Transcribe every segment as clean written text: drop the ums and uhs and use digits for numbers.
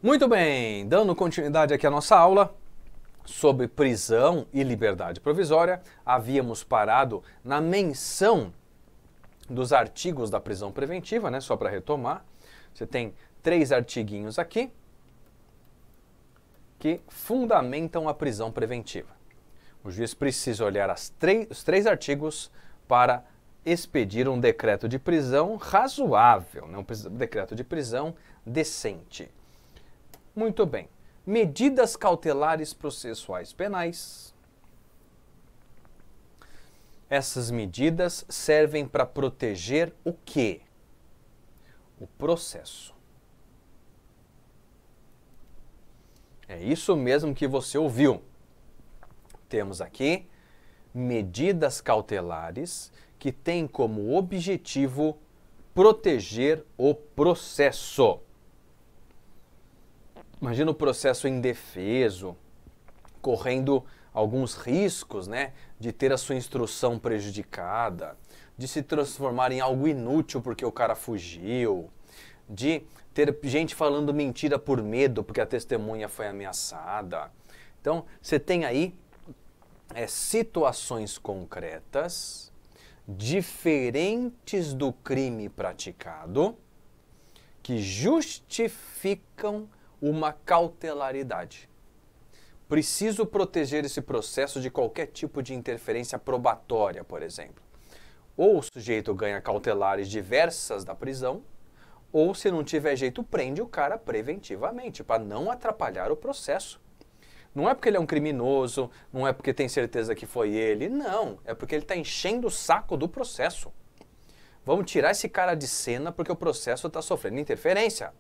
Muito bem, dando continuidade aqui à nossa aula sobre prisão e liberdade provisória, havíamos parado na menção dos artigos da prisão preventiva, né? Só para retomar, você tem 3 artiguinhos aqui que fundamentam a prisão preventiva. O juiz precisa olhar os 3 artigos para expedir um decreto de prisão razoável, né? Um decreto de prisão decente. Muito bem. Medidas cautelares processuais penais. Essas medidas servem para proteger o quê? O processo. É isso mesmo que você ouviu. Temos aqui medidas cautelares que têm como objetivo proteger o processo. Imagina o processo indefeso, correndo alguns riscos, né, de ter a sua instrução prejudicada, de se transformar em algo inútil porque o cara fugiu, de ter gente falando mentira por medo porque a testemunha foi ameaçada. Então, você tem aí situações concretas, diferentes do crime praticado, que justificam uma cautelaridade. Preciso proteger esse processo de qualquer tipo de interferência probatória, por exemplo. Ou o sujeito ganha cautelares diversas da prisão, ou se não tiver jeito, prende o cara preventivamente, para não atrapalhar o processo. Não é porque ele é um criminoso, não é porque tem certeza que foi ele, não. É porque ele está enchendo o saco do processo. Vamos tirar esse cara de cena porque o processo está sofrendo interferência.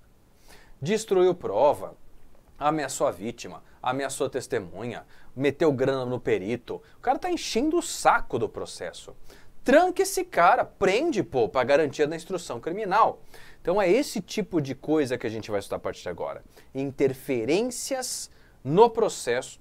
Destruiu prova, ameaçou a vítima, ameaçou a testemunha, meteu grana no perito. O cara está enchendo o saco do processo. Tranca esse cara, prende, pô, para garantia da instrução criminal. Então é esse tipo de coisa que a gente vai estudar a partir de agora. Interferências no processo.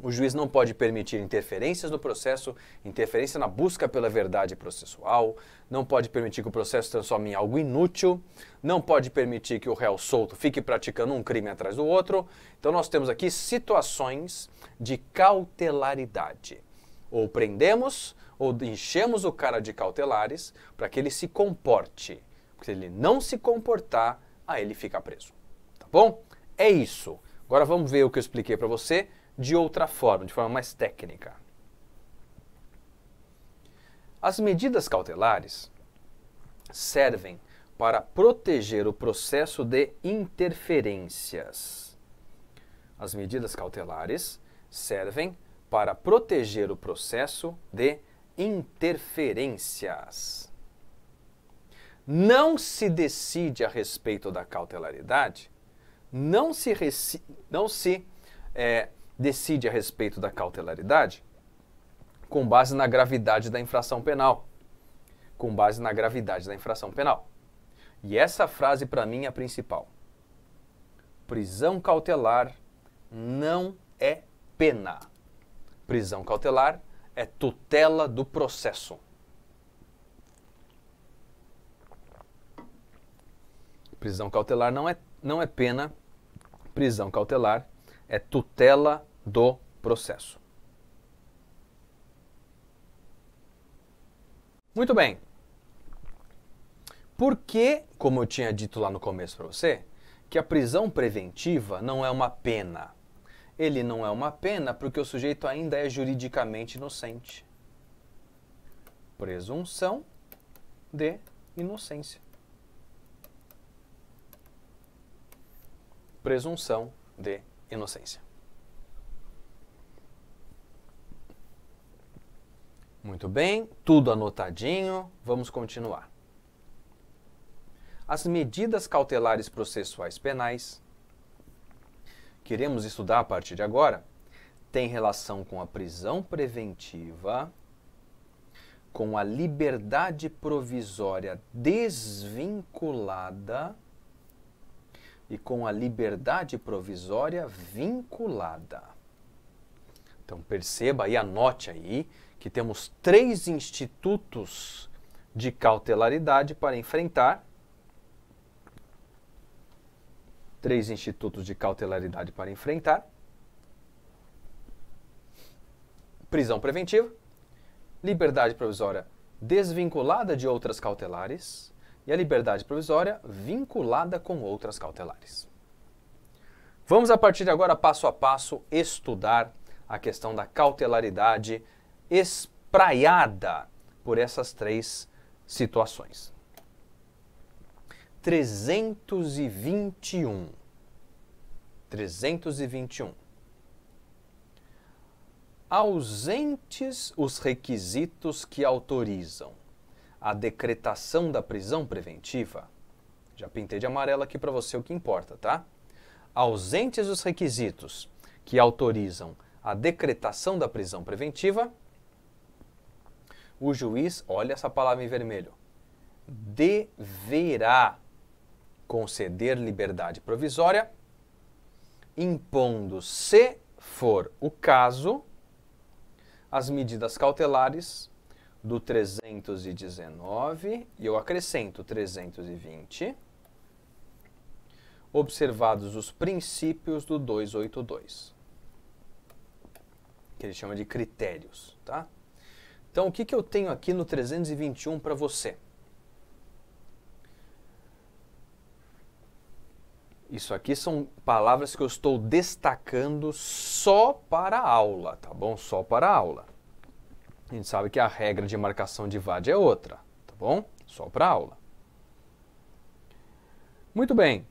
O juiz não pode permitir interferências no processo, interferência na busca pela verdade processual, não pode permitir que o processo se transforme em algo inútil, não pode permitir que o réu solto fique praticando um crime atrás do outro. Então nós temos aqui situações de cautelaridade. Ou prendemos, ou enchemos o cara de cautelares para que ele se comporte. Porque se ele não se comportar, aí ele fica preso. Tá bom? É isso. Agora vamos ver o que eu expliquei para você de outra forma, de forma mais técnica. As medidas cautelares servem para proteger o processo de interferências. As medidas cautelares servem para proteger o processo de interferências. Não se decide a respeito da cautelaridade, decide a respeito da cautelaridade com base na gravidade da infração penal. Com base na gravidade da infração penal. E essa frase para mim é a principal. Prisão cautelar não é pena. Prisão cautelar é tutela do processo. Prisão cautelar não é pena. Prisão cautelar é tutela do processo. Muito bem. Por que, como eu tinha dito lá no começo para você, que a prisão preventiva não é uma pena? Ele não é uma pena porque o sujeito ainda é juridicamente inocente. Presunção de inocência. Presunção de inocência. Muito bem, tudo anotadinho, vamos continuar. As medidas cautelares processuais penais, que iremos estudar a partir de agora, têm relação com a prisão preventiva, com a liberdade provisória desvinculada e com a liberdade provisória vinculada. Então perceba e anote aí que temos 3 institutos de cautelaridade para enfrentar 3 institutos de cautelaridade para enfrentar: prisão preventiva, liberdade provisória desvinculada de outras cautelares e a liberdade provisória vinculada com outras cautelares. Vamos, a partir de agora, passo a passo, estudar a questão da cautelaridade espraiada por essas 3 situações. 321. Ausentes os requisitos que autorizam a decretação da prisão preventiva, já pintei de amarelo aqui para você o que importa, tá? Ausentes os requisitos que autorizam a decretação da prisão preventiva, o juiz, olha essa palavra em vermelho, deverá conceder liberdade provisória, impondo, se for o caso, as medidas cautelares do 319, e eu acrescento 320, observados os princípios do 282, que ele chama de critérios, tá? Então, o que eu tenho aqui no 321 para você? Isso aqui são palavras que eu estou destacando só para a aula, tá bom? Só para a aula. A gente sabe que a regra de marcação de VAD é outra, tá bom? Só para a aula. Muito bem.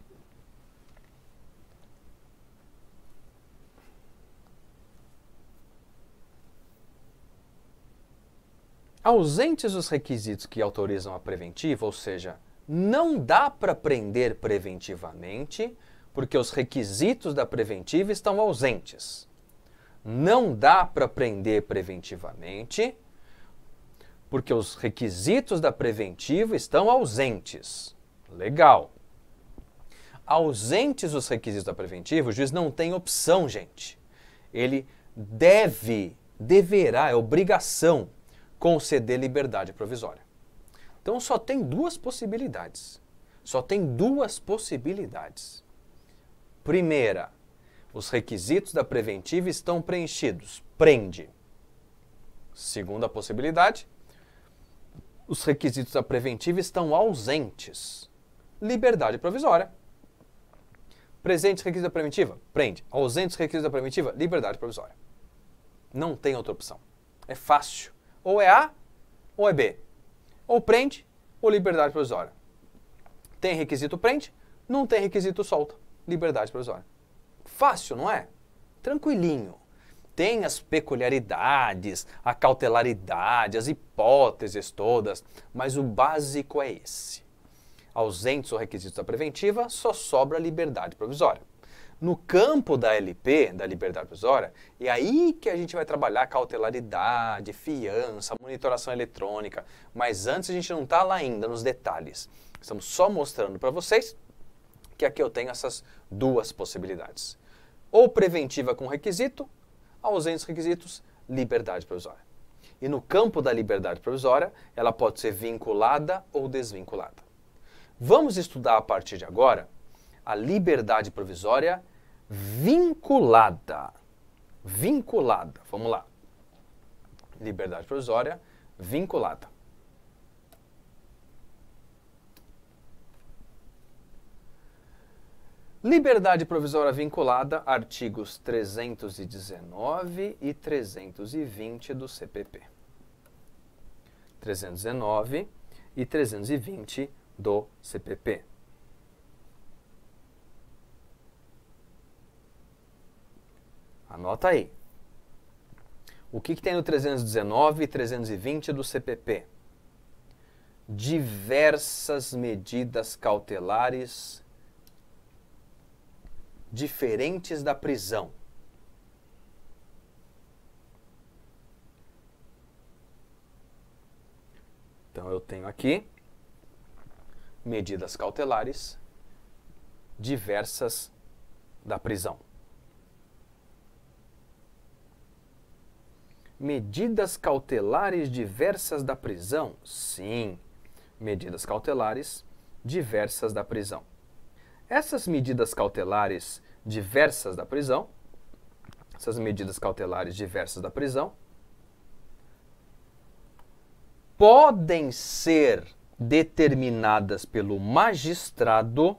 Ausentes os requisitos que autorizam a preventiva, ou seja, não dá para prender preventivamente porque os requisitos da preventiva estão ausentes. Não dá para prender preventivamente porque os requisitos da preventiva estão ausentes. Legal. Ausentes os requisitos da preventiva, o juiz não tem opção, gente. Ele deverá, é obrigação, conceder liberdade provisória. Então só tem 2 possibilidades. Só tem 2 possibilidades. Primeira, os requisitos da preventiva estão preenchidos. Prende. Segunda possibilidade, os requisitos da preventiva estão ausentes. Liberdade provisória. Presentes requisitos da preventiva? Prende. Ausentes requisitos da preventiva? Liberdade provisória. Não tem outra opção. É fácil. Ou é A ou é B. Ou prende ou liberdade provisória. Tem requisito prende, não tem requisito solta. Liberdade provisória. Fácil, não é? Tranquilinho. Tem as peculiaridades, a cautelaridade, as hipóteses todas, mas o básico é esse. Ausentes ou requisitos da preventiva, só sobra a liberdade provisória. No campo da LP, da liberdade provisória, é aí que a gente vai trabalhar cautelaridade, fiança, monitoração eletrônica. Mas antes a gente não está lá ainda nos detalhes. Estamos só mostrando para vocês que aqui eu tenho essas 2 possibilidades. Ou preventiva com requisito, ausentes requisitos, liberdade provisória. E no campo da liberdade provisória, ela pode ser vinculada ou desvinculada. Vamos estudar a partir de agora a liberdade provisória vinculada. Vinculada. Vamos lá. Liberdade provisória vinculada. Liberdade provisória vinculada, artigos 319 e 320 do CPP. 319 e 320 do CPP. Anota aí. O que tem no 319 e 320 do CPP? Diversas medidas cautelares diferentes da prisão. Então eu tenho aqui medidas cautelares diversas da prisão. Medidas cautelares diversas da prisão? Sim, medidas cautelares diversas da prisão. Essas medidas cautelares diversas da prisão, podem ser determinadas pelo magistrado,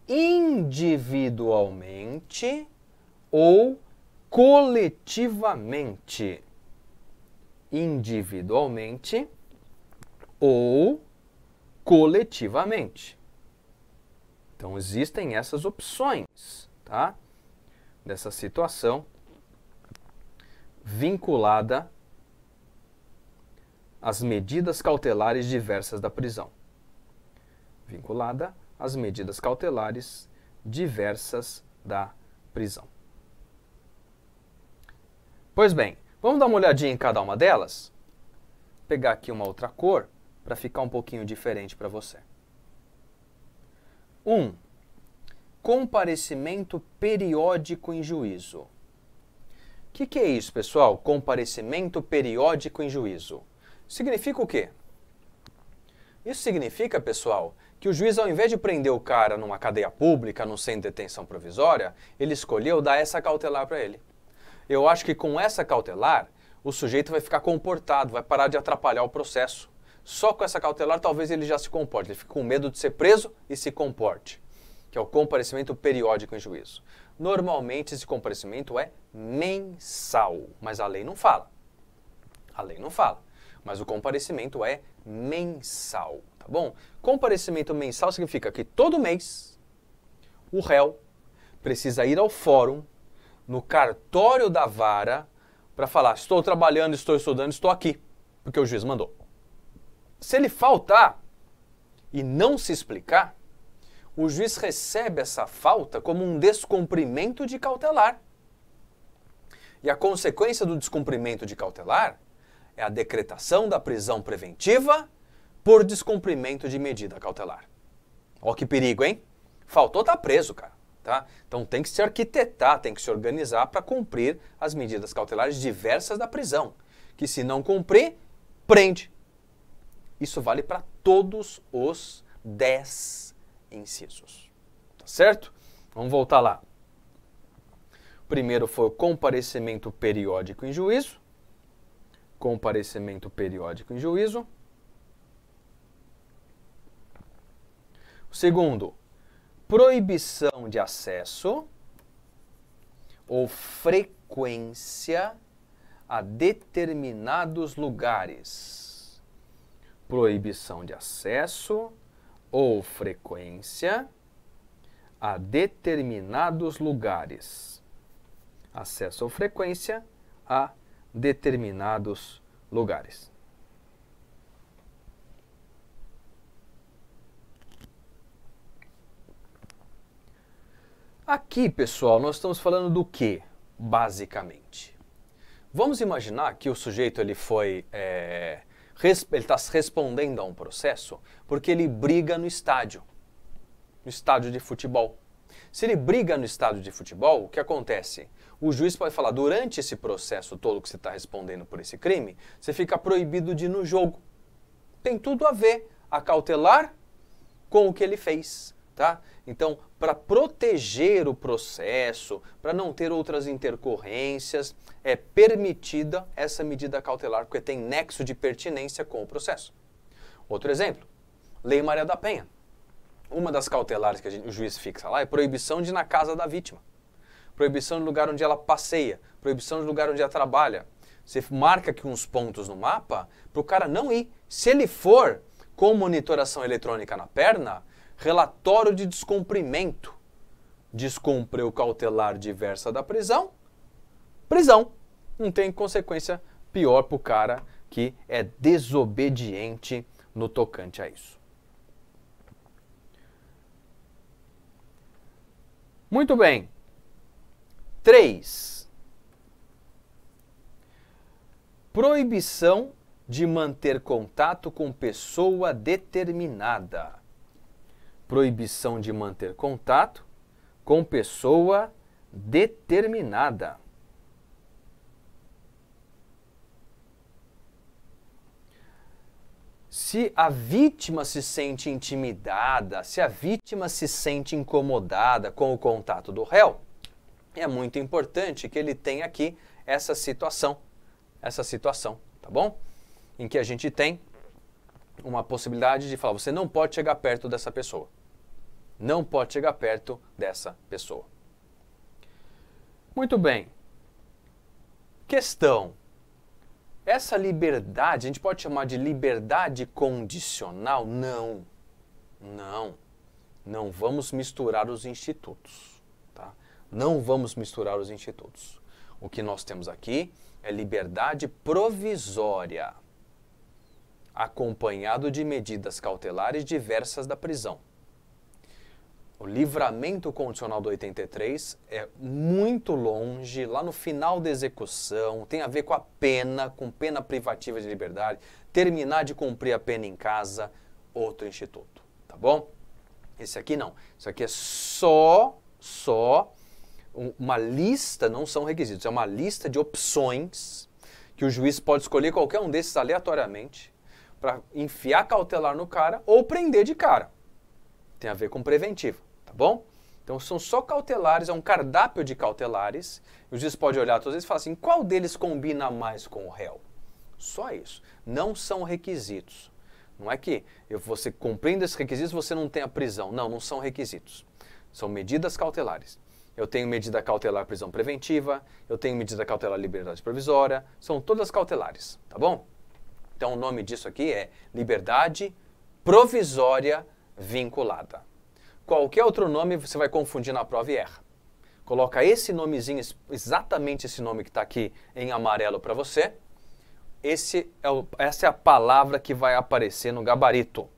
individualmente ou coletivamente. Então, existem essas opções, tá? Dessa situação vinculada às medidas cautelares diversas da prisão. Pois bem, vamos dar uma olhadinha em cada uma delas? Vou pegar aqui uma outra cor para ficar um pouquinho diferente para você. 1. Comparecimento periódico em juízo. O que é isso, pessoal? Comparecimento periódico em juízo. Significa o quê? Isso significa, pessoal, que o juiz, ao invés de prender o cara numa cadeia pública, num centro de detenção provisória, ele escolheu dar essa cautelar para ele. Eu acho que com essa cautelar, o sujeito vai ficar comportado, vai parar de atrapalhar o processo. Só com essa cautelar, talvez ele já se comporte. Ele fique com medo de ser preso e se comporte, que é o comparecimento periódico em juízo. Normalmente, esse comparecimento é mensal, mas a lei não fala. Mas o comparecimento é mensal, tá bom? Comparecimento mensal significa que todo mês o réu precisa ir ao fórum, no cartório da vara, para falar: estou trabalhando, estou estudando, estou aqui, porque o juiz mandou. Se ele faltar e não se explicar, o juiz recebe essa falta como um descumprimento de cautelar. E a consequência do descumprimento de cautelar é a decretação da prisão preventiva por descumprimento de medida cautelar. Ó que perigo, hein? Faltou, tá preso, cara. Tá? Então tem que se arquitetar, tem que se organizar para cumprir as medidas cautelares diversas da prisão. Que se não cumprir, prende. Isso vale para todos os 10 incisos. Tá certo? Vamos voltar lá. O primeiro foi o comparecimento periódico em juízo. O segundo, proibição de acesso ou frequência a determinados lugares. Proibição de acesso ou frequência a determinados lugares. Acesso ou frequência a determinados lugares. Aqui, pessoal, nós estamos falando do que, basicamente? Vamos imaginar que o sujeito ele está respondendo a um processo porque ele briga no estádio de futebol. Se ele briga no estádio de futebol, o que acontece? O juiz pode falar: durante esse processo todo que você está respondendo por esse crime, você fica proibido de ir no jogo. Tem tudo a ver a cautelar com o que ele fez, tá? Então, para proteger o processo, para não ter outras intercorrências, é permitida essa medida cautelar, porque tem nexo de pertinência com o processo. Outro exemplo, Lei Maria da Penha. Uma das cautelares que o juiz fixa lá é proibição de ir na casa da vítima. Proibição do lugar onde ela passeia, proibição do lugar onde ela trabalha. Você marca aqui uns pontos no mapa para o cara não ir. Se ele for com monitoração eletrônica na perna, relatório de descumprimento. Descumpriu cautelar diversa da prisão, prisão. Não tem consequência pior para o cara que é desobediente no tocante a isso. Muito bem. 3. Proibição de manter contato com pessoa determinada. Proibição de manter contato com pessoa determinada. Se a vítima se sente intimidada, se a vítima se sente incomodada com o contato do réu, é muito importante que ele tenha aqui essa situação, tá bom? Em que a gente tem uma possibilidade de falar, você não pode chegar perto dessa pessoa. Não pode chegar perto dessa pessoa. Muito bem. Questão. Essa liberdade, a gente pode chamar de liberdade condicional? Não. Não. Não vamos misturar os institutos. Tá? Não vamos misturar os institutos. O que nós temos aqui é liberdade provisória, acompanhado de medidas cautelares diversas da prisão. O livramento condicional do 83 é muito longe, lá no final da execução, tem a ver com a pena, com pena privativa de liberdade, terminar de cumprir a pena em casa, outro instituto, tá bom? Esse aqui não. Isso aqui é só uma lista, não são requisitos, é uma lista de opções que o juiz pode escolher qualquer um desses aleatoriamente para enfiar cautelar no cara ou prender de cara. Tem a ver com preventivo, tá bom? Então são só cautelares, é um cardápio de cautelares. E o juiz pode olhar todos eles e falar assim, qual deles combina mais com o réu? Só isso. Não são requisitos. Não é que você cumprindo esses requisitos você não tem a prisão. Não, não são requisitos. São medidas cautelares. Eu tenho medida cautelar prisão preventiva, eu tenho medida cautelar liberdade provisória, são todas cautelares, tá bom? Então o nome disso aqui é liberdade provisória vinculada. Qualquer outro nome você vai confundir na prova e erra. Coloca esse nomezinho, exatamente esse nome que está aqui em amarelo para você. Essa é a palavra que vai aparecer no gabarito.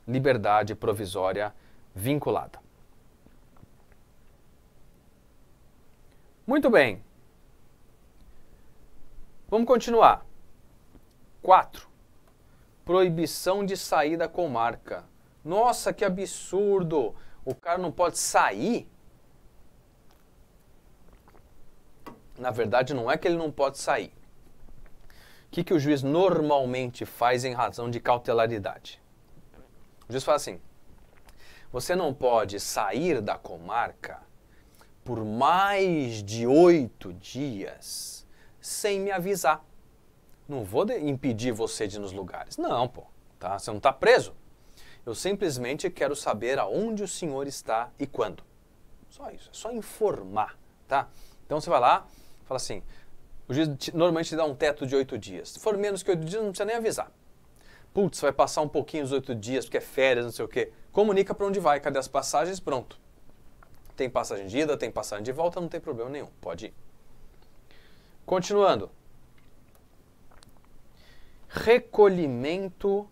Liberdade provisória vinculada. Muito bem. Vamos continuar. 4. Proibição de sair da comarca. Nossa, que absurdo! O cara não pode sair? Na verdade, não é que ele não pode sair. O que o juiz normalmente faz em razão de cautelaridade? O juiz fala assim, você não pode sair da comarca por mais de 8 dias sem me avisar. Não vou impedir você de ir nos lugares. Não, pô. Tá? Você não está preso. Eu simplesmente quero saber aonde o senhor está e quando. Só isso. É só informar. Tá? Então você vai lá, fala assim, o juiz normalmente te dá um teto de 8 dias. Se for menos que 8 dias, não precisa nem avisar. Putz, vai passar um pouquinho os 8 dias, porque é férias, não sei o quê. Comunica para onde vai, cadê as passagens, pronto. Tem passagem de ida, tem passagem de volta, não tem problema nenhum. Pode ir. Continuando. Recolhimento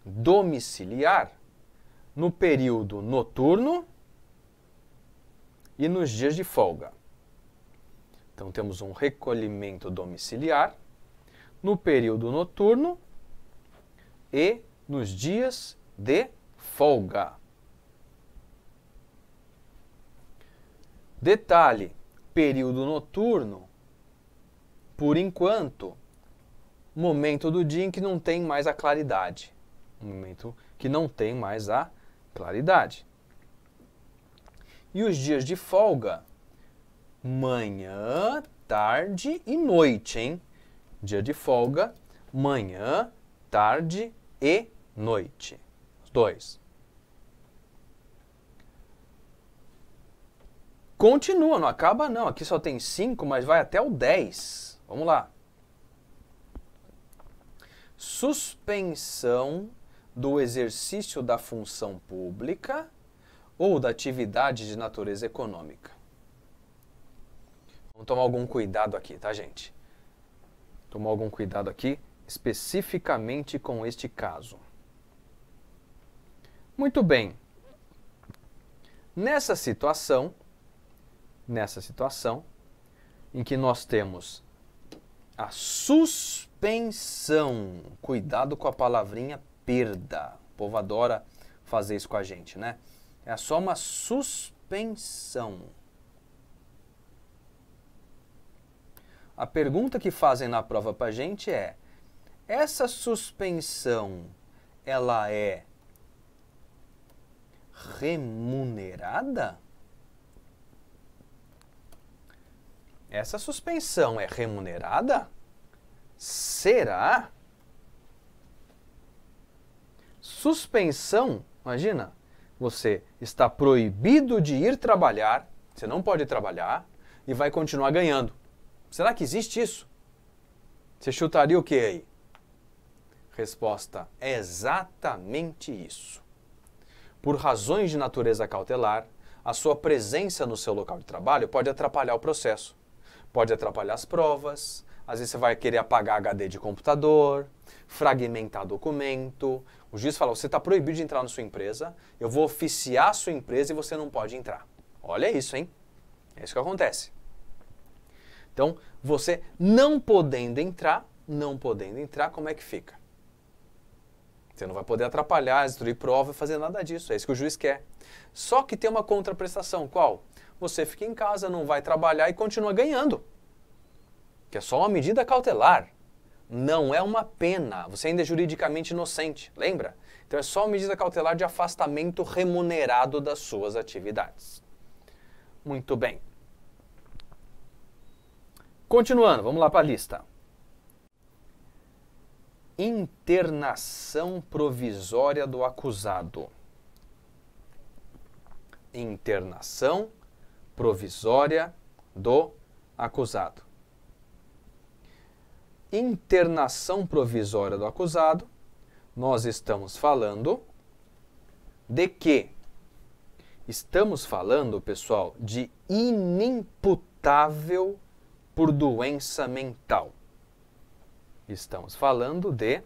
domiciliar no período noturno e nos dias de folga. Então temos um recolhimento domiciliar no período noturno e nos dias de folga. Detalhe, período noturno, por enquanto, momento do dia em que não tem mais a claridade. Momento que não tem mais a claridade. E os dias de folga, manhã, tarde e noite, hein? Dia de folga, manhã, tarde e noite. Os dois. Continua, não acaba não. Aqui só tem 5, mas vai até o 10. Vamos lá. Suspensão do exercício da função pública ou da atividade de natureza econômica. Vamos tomar algum cuidado aqui, tá, gente? Tomar algum cuidado aqui, especificamente com este caso. Muito bem. Nessa situação em que nós temos a suspensão, cuidado com a palavrinha perda, o povo adora fazer isso com a gente, né? É só uma suspensão. A pergunta que fazem na prova pra gente é, essa suspensão ela é remunerada? Essa suspensão é remunerada? Será? Suspensão, imagina, você está proibido de ir trabalhar, você não pode trabalhar e vai continuar ganhando. Será que existe isso? Você chutaria o que aí? Resposta: é exatamente isso. Por razões de natureza cautelar, a sua presença no seu local de trabalho pode atrapalhar o processo. Pode atrapalhar as provas, às vezes você vai querer apagar HD de computador, fragmentar documento. O juiz fala, você está proibido de entrar na sua empresa, eu vou oficiar a sua empresa e você não pode entrar. Olha isso, hein? É isso que acontece. Então, você não podendo entrar, como é que fica? Você não vai poder atrapalhar, destruir prova, fazer nada disso. É isso que o juiz quer. Só que tem uma contraprestação. Qual? Você fica em casa, não vai trabalhar e continua ganhando. Que é só uma medida cautelar. Não é uma pena. Você ainda é juridicamente inocente. Lembra? Então é só uma medida cautelar de afastamento remunerado das suas atividades. Muito bem. Continuando, vamos lá para a lista. Internação provisória do acusado. Internação provisória do acusado. Internação provisória do acusado, nós estamos falando de quê? Estamos falando, pessoal, de inimputável por doença mental. Estamos falando de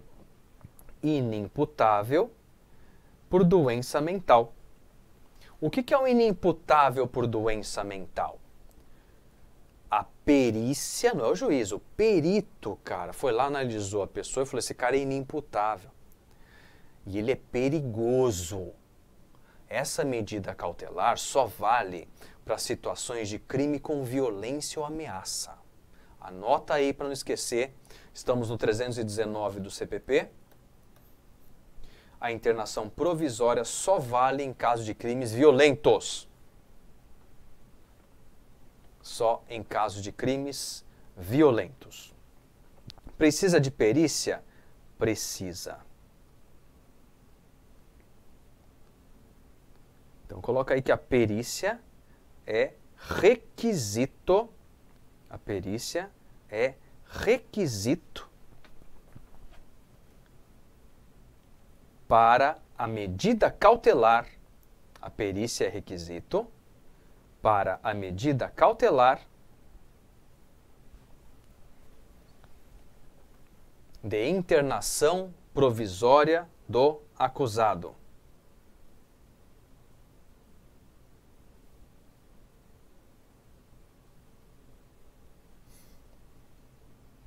inimputável por doença mental. O que é um inimputável por doença mental? A perícia, não é o juiz, o perito, cara, foi lá, analisou a pessoa e falou, esse cara é inimputável. E ele é perigoso. Essa medida cautelar só vale para situações de crime com violência ou ameaça. Anota aí para não esquecer, estamos no 319 do CPP. A internação provisória só vale em caso de crimes violentos. Só em caso de crimes violentos. Precisa de perícia? Precisa. Então coloca aí que a perícia é requisito. A perícia é requisito para a medida cautelar. A perícia é requisito para a medida cautelar de internação provisória do acusado.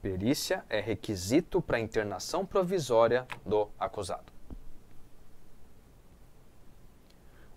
Perícia é requisito para a internação provisória do acusado.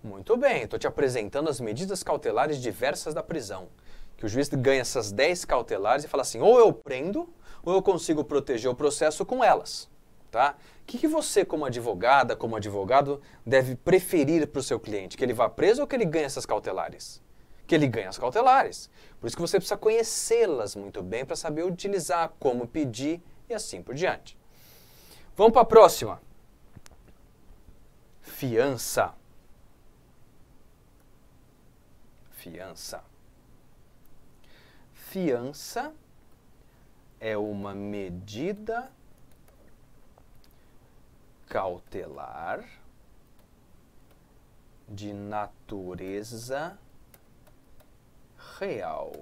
Muito bem, estou te apresentando as medidas cautelares diversas da prisão. Que o juiz ganha essas 10 cautelares e fala assim, ou eu prendo, ou eu consigo proteger o processo com elas. Tá? O que você, como advogada, como advogado, deve preferir para o seu cliente? Que ele vá preso ou que ele ganhe essas cautelares? Que ele ganhe as cautelares. Por isso que você precisa conhecê-las muito bem para saber utilizar, como pedir e assim por diante. Vamos para a próxima. Fiança. Fiança. Fiança é uma medida cautelar de natureza real.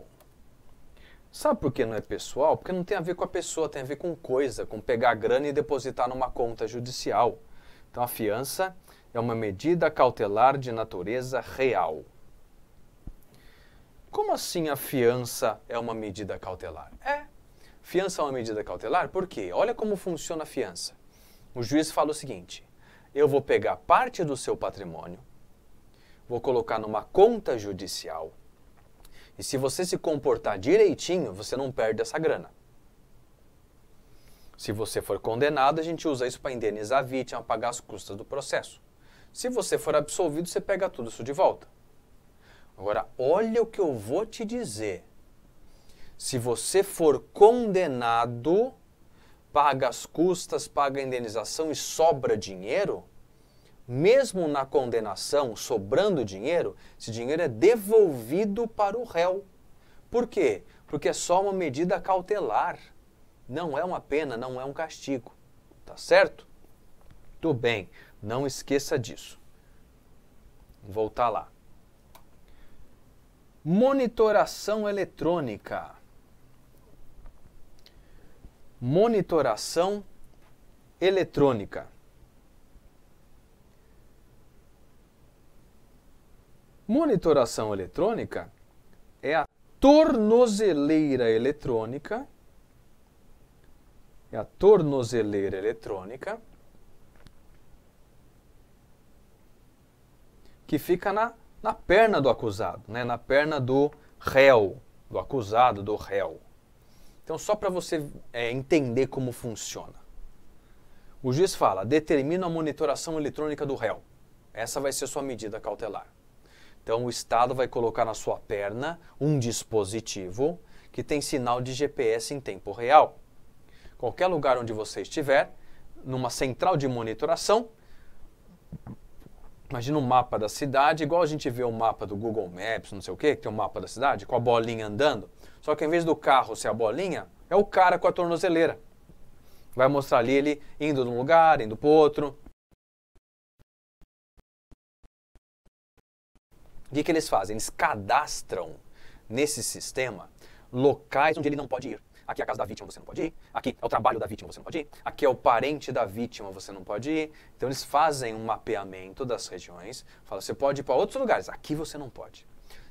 Sabe por que não é pessoal? Porque não tem a ver com a pessoa, tem a ver com coisa, com pegar a grana e depositar numa conta judicial. Então a fiança é uma medida cautelar de natureza real. Como assim a fiança é uma medida cautelar? Fiança é uma medida cautelar por quê? Olha como funciona a fiança. O juiz fala o seguinte, eu vou pegar parte do seu patrimônio, vou colocar numa conta judicial, e se você se comportar direitinho, você não perde essa grana. Se você for condenado, a gente usa isso para indenizar a vítima, pagar as custas do processo. Se você for absolvido, você pega tudo isso de volta. Agora, olha o que eu vou te dizer. Se você for condenado, paga as custas, paga a indenização e sobra dinheiro, mesmo na condenação, sobrando dinheiro, esse dinheiro é devolvido para o réu. Por quê? Porque é só uma medida cautelar. Não é uma pena, não é um castigo. Tá certo? Tudo bem, não esqueça disso. Vou voltar lá. Monitoração eletrônica. Monitoração eletrônica. Monitoração eletrônica é a tornozeleira eletrônica. É a tornozeleira eletrônica que fica na perna do acusado, né? Na perna do réu, do acusado, do réu. Então, só para você entender como funciona. O juiz fala, determina a monitoração eletrônica do réu. Essa vai ser sua medida cautelar. Então, o Estado vai colocar na sua perna um dispositivo que tem sinal de GPS em tempo real. Qualquer lugar onde você estiver, numa central de monitoração, imagina um mapa da cidade, igual a gente vê o mapa do Google Maps, não sei o quê, que tem um mapa da cidade, com a bolinha andando. Só que em vez do carro ser a bolinha, é o cara com a tornozeleira. Vai mostrar ali ele indo de um lugar, indo para o outro. O que eles fazem? Eles cadastram nesse sistema locais onde ele não pode ir. Aqui é a casa da vítima, você não pode ir. Aqui é o trabalho da vítima, você não pode ir. Aqui é o parente da vítima, você não pode ir. Então eles fazem um mapeamento das regiões. Falam, você pode ir para outros lugares. Aqui você não pode.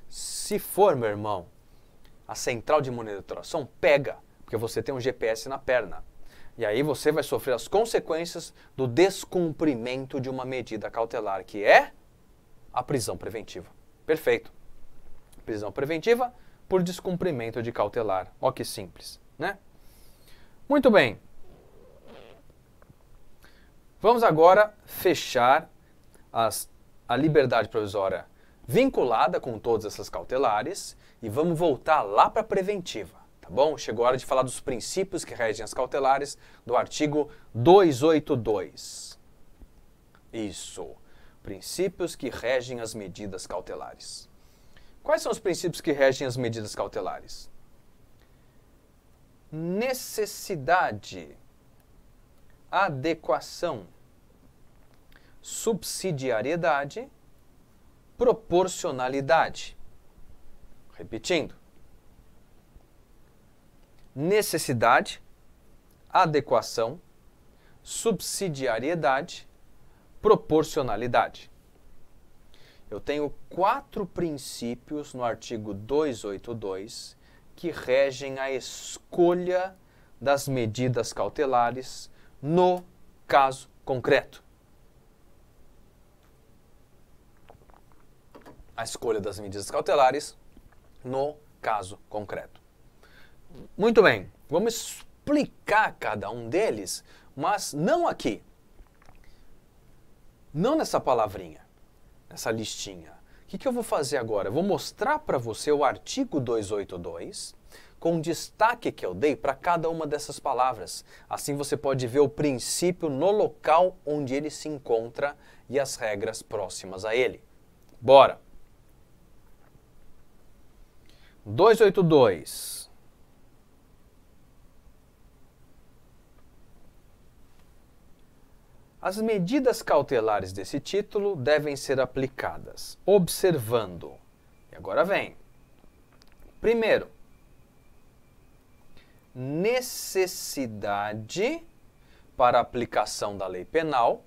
Se for, meu irmão, a central de monitoração pega, porque você tem um GPS na perna. E aí você vai sofrer as consequências do descumprimento de uma medida cautelar, que é a prisão preventiva. Perfeito. Prisão preventiva por descumprimento de cautelar. Ó que simples, né? Muito bem. Vamos agora fechar a liberdade provisória vinculada com todas essas cautelares e vamos voltar lá para a preventiva, tá bom? Chegou a hora de falar dos princípios que regem as cautelares do artigo 282. Isso. Princípios que regem as medidas cautelares. Quais são os princípios que regem as medidas cautelares? Necessidade, adequação, subsidiariedade, proporcionalidade. Repetindo. Necessidade, adequação, subsidiariedade, proporcionalidade. Eu tenho 4 princípios no artigo 282 que regem a escolha das medidas cautelares no caso concreto. A escolha das medidas cautelares no caso concreto. Muito bem, vamos explicar cada um deles, mas não aqui. Não nessa palavrinha, nessa listinha. O que eu vou fazer agora? Eu vou mostrar para você o artigo 282 com o destaque que eu dei para cada uma dessas palavras. Assim você pode ver o princípio no local onde ele se encontra e as regras próximas a ele. Bora! 282. As medidas cautelares desse título devem ser aplicadas observando. E agora vem. Primeiro, necessidade para aplicação da lei penal.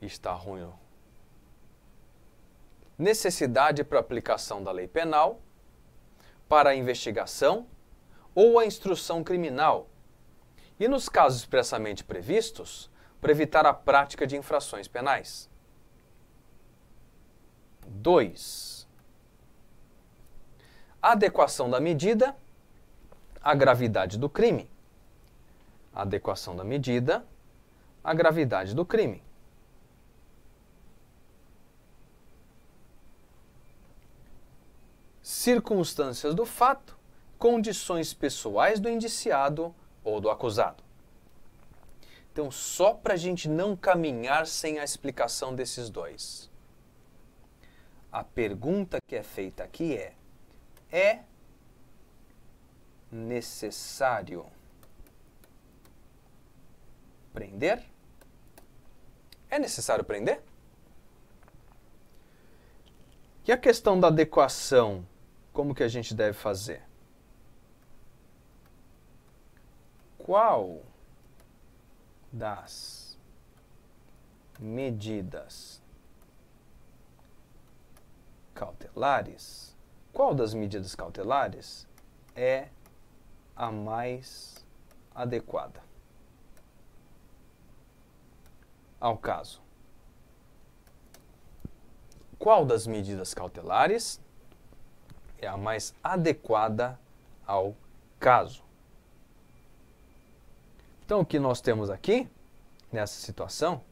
Está ruim. Necessidade para aplicação da lei penal, para a investigação ou a instrução criminal. E nos casos expressamente previstos, para evitar a prática de infrações penais. 2. Adequação da medida a gravidade do crime. A adequação da medida, a gravidade do crime. Circunstâncias do fato, condições pessoais do indiciado ou do acusado. Então, só para a gente não caminhar sem a explicação desses dois. A pergunta que é feita aqui é necessário prender? É necessário prender? E a questão da adequação, como que a gente deve fazer? Qual das medidas cautelares, é a mais adequada ao caso? Qual das medidas cautelares é a mais adequada ao caso? Então, o que nós temos aqui, nessa situação,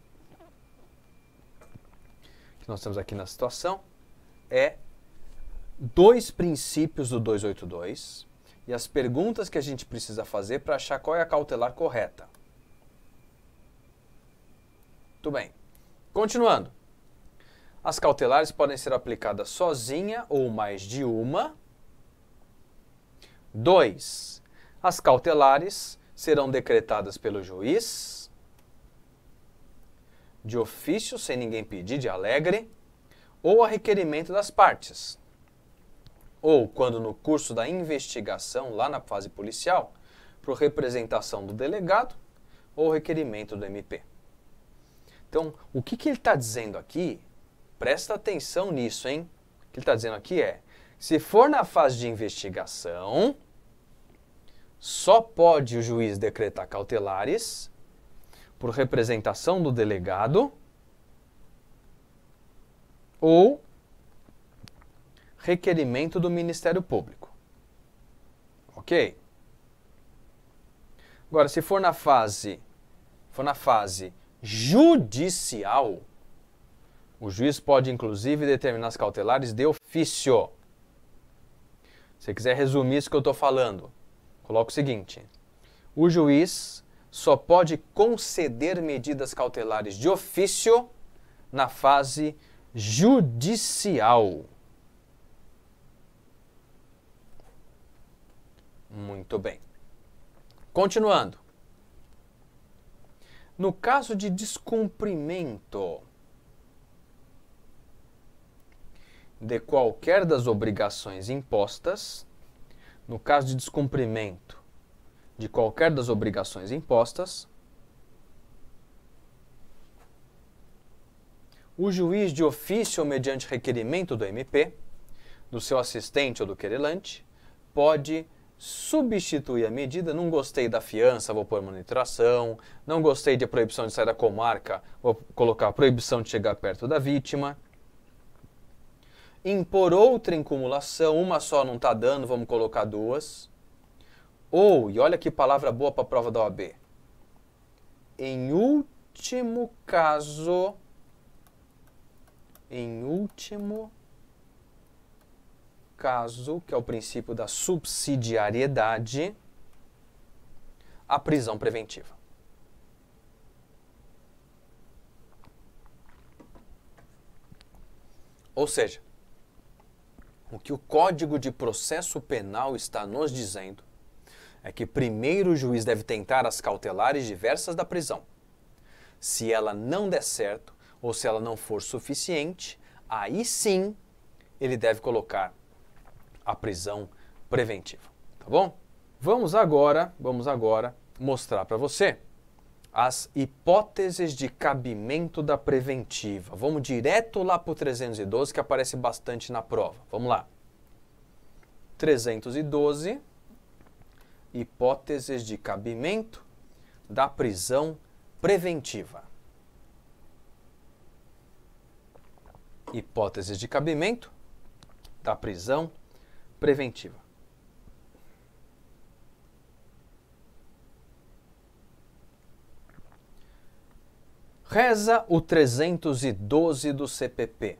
é dois princípios do 282 e as perguntas que a gente precisa fazer para achar qual é a cautelar correta. Muito bem. Continuando. As cautelares podem ser aplicadas sozinha ou mais de uma. 2. As cautelares serão decretadas pelo juiz, de ofício, sem ninguém pedir, de alegre, ou a requerimento das partes. Ou, quando no curso da investigação, lá na fase policial, por representação do delegado ou requerimento do MP. Então, o que ele está dizendo aqui, presta atenção nisso, hein? O que ele está dizendo aqui é, se for na fase de investigação, só pode o juiz decretar cautelares por representação do delegado ou requerimento do Ministério Público. Ok? Agora, se for na fase judicial, o juiz pode, inclusive, determinar as cautelares de ofício. Se você quiser resumir isso que eu estou falando, coloca o seguinte: o juiz só pode conceder medidas cautelares de ofício na fase judicial. Muito bem. Continuando. No caso de descumprimento de qualquer das obrigações impostas, no caso de descumprimento de qualquer das obrigações impostas, o juiz de ofício ou mediante requerimento do MP, do seu assistente ou do querelante, pode substituir a medida. Não gostei da fiança, vou pôr monitoração. Não gostei de proibição de sair da comarca, vou colocar proibição de chegar perto da vítima. Impor outra incumulação, uma só não está dando, vamos colocar duas. Ou, e olha que palavra boa para a prova da OAB, em último caso, que é o princípio da subsidiariedade, a prisão preventiva. Ou seja, o que o Código de Processo Penal está nos dizendo é que primeiro o juiz deve tentar as cautelares diversas da prisão. Se ela não der certo, ou se ela não for suficiente, aí sim ele deve colocar a prisão preventiva. Tá bom? Vamos agora mostrar para você as hipóteses de cabimento da preventiva. Vamos direto lá para o 312, que aparece bastante na prova. Vamos lá. 312, hipóteses de cabimento da prisão preventiva. Hipóteses de cabimento da prisão preventiva. Reza o 312 do CPP.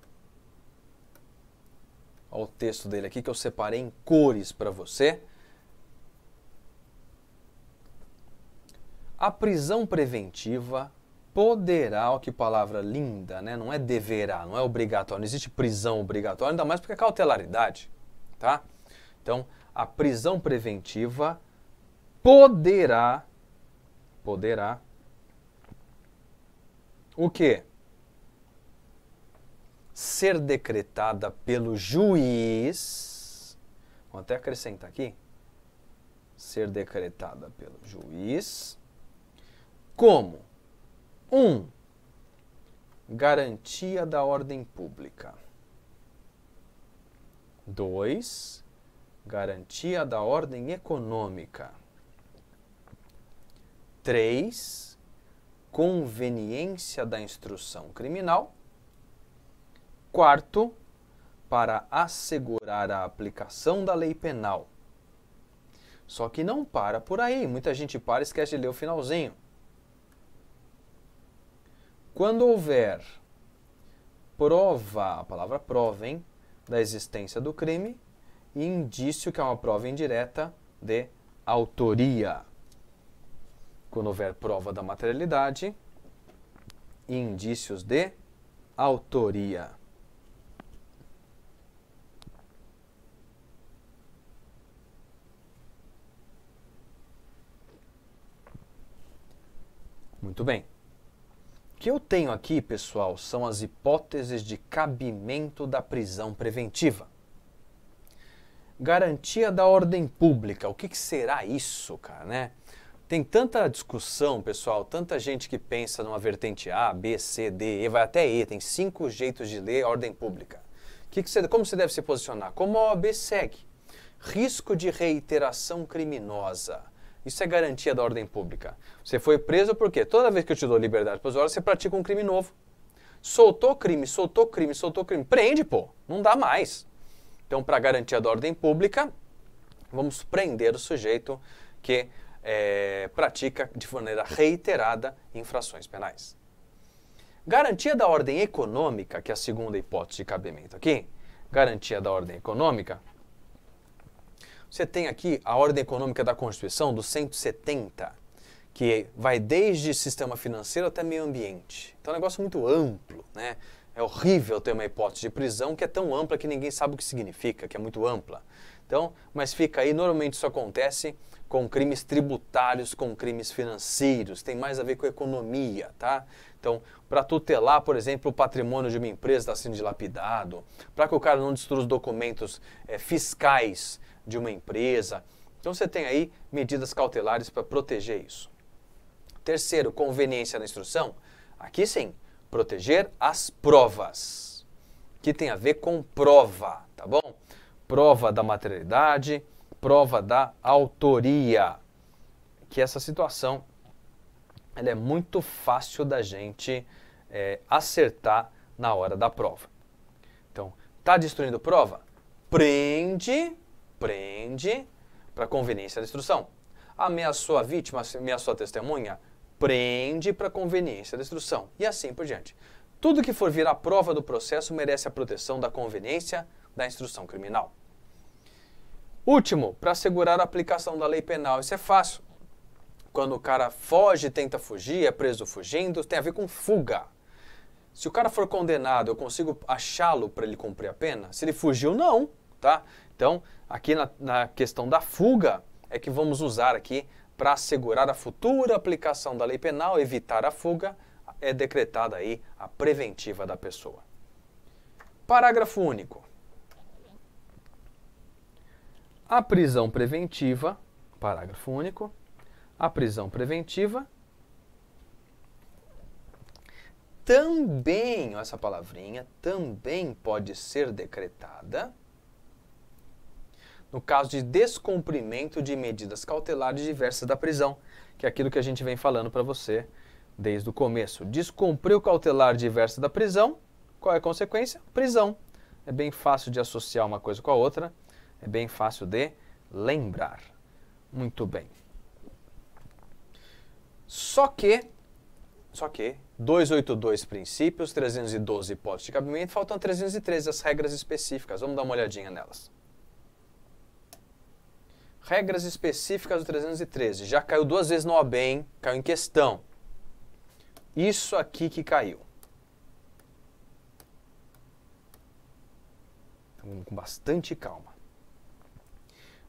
Olha o texto dele aqui que eu separei em cores para você. A prisão preventiva poderá, ó que palavra linda, né? Não é deverá, não é obrigatório, não existe prisão obrigatória, ainda mais porque é cautelaridade, tá? Então, a prisão preventiva poderá o quê? Ser decretada pelo juiz, vou até acrescentar aqui, ser decretada pelo juiz, como 1. Garantia da ordem pública. 2. Garantia da ordem econômica. 3. Conveniência da instrução criminal. 4. Para assegurar a aplicação da lei penal. Só que não para por aí. Muita gente para e esquece de ler o finalzinho. Quando houver prova, a palavra prova, hein, da existência do crime e indício, que é uma prova indireta, de autoria. Quando houver prova da materialidade e indícios de autoria. Muito bem. O que eu tenho aqui, pessoal, são as hipóteses de cabimento da prisão preventiva. Garantia da ordem pública. O que será isso, cara, né? Tem tanta discussão, pessoal, tanta gente que pensa numa vertente A, B, C, D, E, vai até E. Tem 5 jeitos de ler ordem pública. Como você deve se posicionar? Como a OAB segue? Risco de reiteração criminosa. Isso é garantia da ordem pública. Você foi preso porque toda vez que eu te dou liberdade provisória, você pratica um crime novo. Soltou crime, soltou crime, soltou crime. Prende, pô. Não dá mais. Então, para garantia da ordem pública, vamos prender o sujeito que pratica de maneira reiterada infrações penais. Garantia da ordem econômica, que é a segunda hipótese de cabimento aqui. Garantia da ordem econômica. Você tem aqui a ordem econômica da Constituição, do 170, que vai desde sistema financeiro até meio ambiente. Então é um negócio muito amplo, né? É horrível ter uma hipótese de prisão que é tão ampla que ninguém sabe o que significa, que é muito ampla. Então, mas fica aí, normalmente isso acontece com crimes tributários, com crimes financeiros, tem mais a ver com economia, tá? Então, para tutelar, por exemplo, o patrimônio de uma empresa está sendo dilapidado, para que o cara não destrua os documentos fiscais de uma empresa. Então você tem aí medidas cautelares para proteger isso. Terceiro, conveniência da instrução. Aqui sim, proteger as provas, que tem a ver com prova, tá bom? Prova da materialidade, prova da autoria. Que essa situação ela é muito fácil da gente acertar na hora da prova. Então, tá destruindo prova? Prende para conveniência da instrução. Ameaçou a vítima, ameaçou a testemunha? Prende para conveniência da instrução. E assim por diante. Tudo que for virar prova do processo merece a proteção da conveniência da instrução criminal. Último, para assegurar a aplicação da lei penal. Isso é fácil. Quando o cara foge, tenta fugir, é preso fugindo, tem a ver com fuga. Se o cara for condenado, eu consigo achá-lo para ele cumprir a pena? Se ele fugiu, não, tá? Então, aqui na questão da fuga, é que vamos usar aqui para assegurar a futura aplicação da lei penal, evitar a fuga, é decretada aí a preventiva da pessoa. Parágrafo único. A prisão preventiva, parágrafo único, a prisão preventiva também, essa palavrinha, também pode ser decretada no caso de descumprimento de medidas cautelares diversas da prisão, que é aquilo que a gente vem falando para você desde o começo. Descumpriu cautelar diversa da prisão, qual é a consequência? Prisão. É bem fácil de associar uma coisa com a outra, é bem fácil de lembrar. Muito bem. Só que 282 princípios, 312 hipóteses de cabimento, faltam 313 as regras específicas. Vamos dar uma olhadinha nelas. Regras específicas do 313. Já caiu 2 vezes no OAB, hein? Caiu em questão. Isso aqui que caiu. Então, com bastante calma.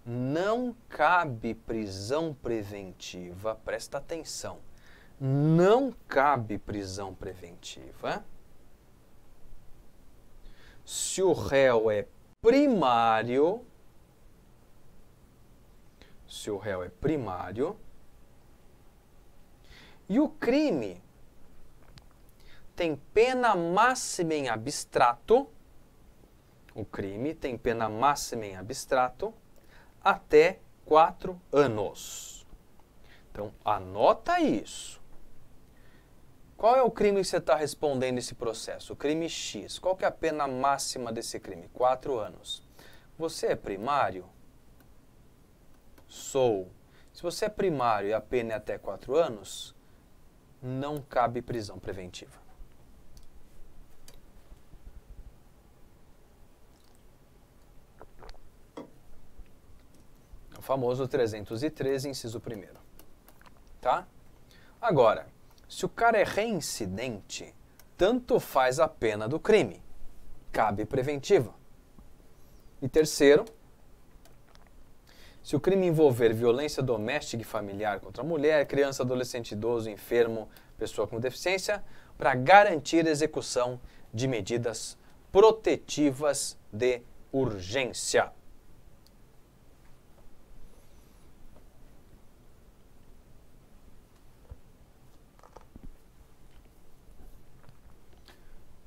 Não cabe prisão preventiva, presta atenção. Não cabe prisão preventiva se o réu é primário. Se o réu é primário e o crime tem pena máxima em abstrato, o crime tem pena máxima em abstrato até 4 anos. Então, anota isso. Qual é o crime que você está respondendo nesse processo? O crime X. Qual que é a pena máxima desse crime? 4 anos. Você é primário? Sou. Se você é primário e a pena é até 4 anos, não cabe prisão preventiva. O famoso 313, inciso 1º. Tá? Agora, se o cara é reincidente, tanto faz a pena do crime. Cabe preventiva. E terceiro, se o crime envolver violência doméstica e familiar contra a mulher, criança, adolescente, idoso, enfermo, pessoa com deficiência, para garantir a execução de medidas protetivas de urgência.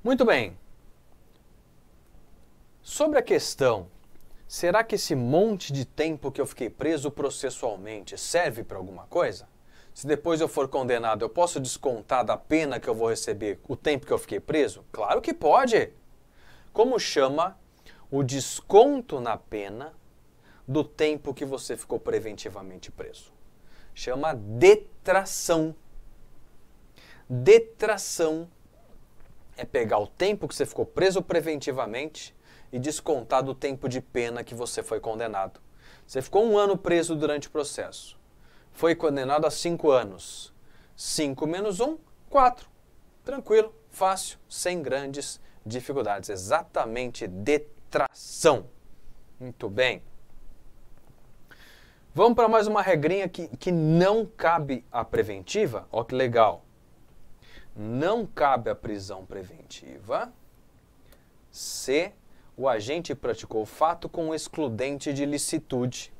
Muito bem. Sobre a questão, será que esse monte de tempo que eu fiquei preso processualmente serve para alguma coisa? Se depois eu for condenado, eu posso descontar da pena que eu vou receber o tempo que eu fiquei preso? Claro que pode! Como chama o desconto na pena do tempo que você ficou preventivamente preso? Chama detração. Detração é pegar o tempo que você ficou preso preventivamente e descontar do tempo de pena que você foi condenado. Você ficou 1 ano preso durante o processo. Foi condenado a 5 anos. 5 menos 1, 4. Tranquilo, fácil, sem grandes dificuldades. Exatamente detração. Muito bem. Vamos para mais uma regrinha que não cabe a preventiva. Ó que legal. Não cabe a prisão preventiva se o agente praticou o fato com excludente de licitude.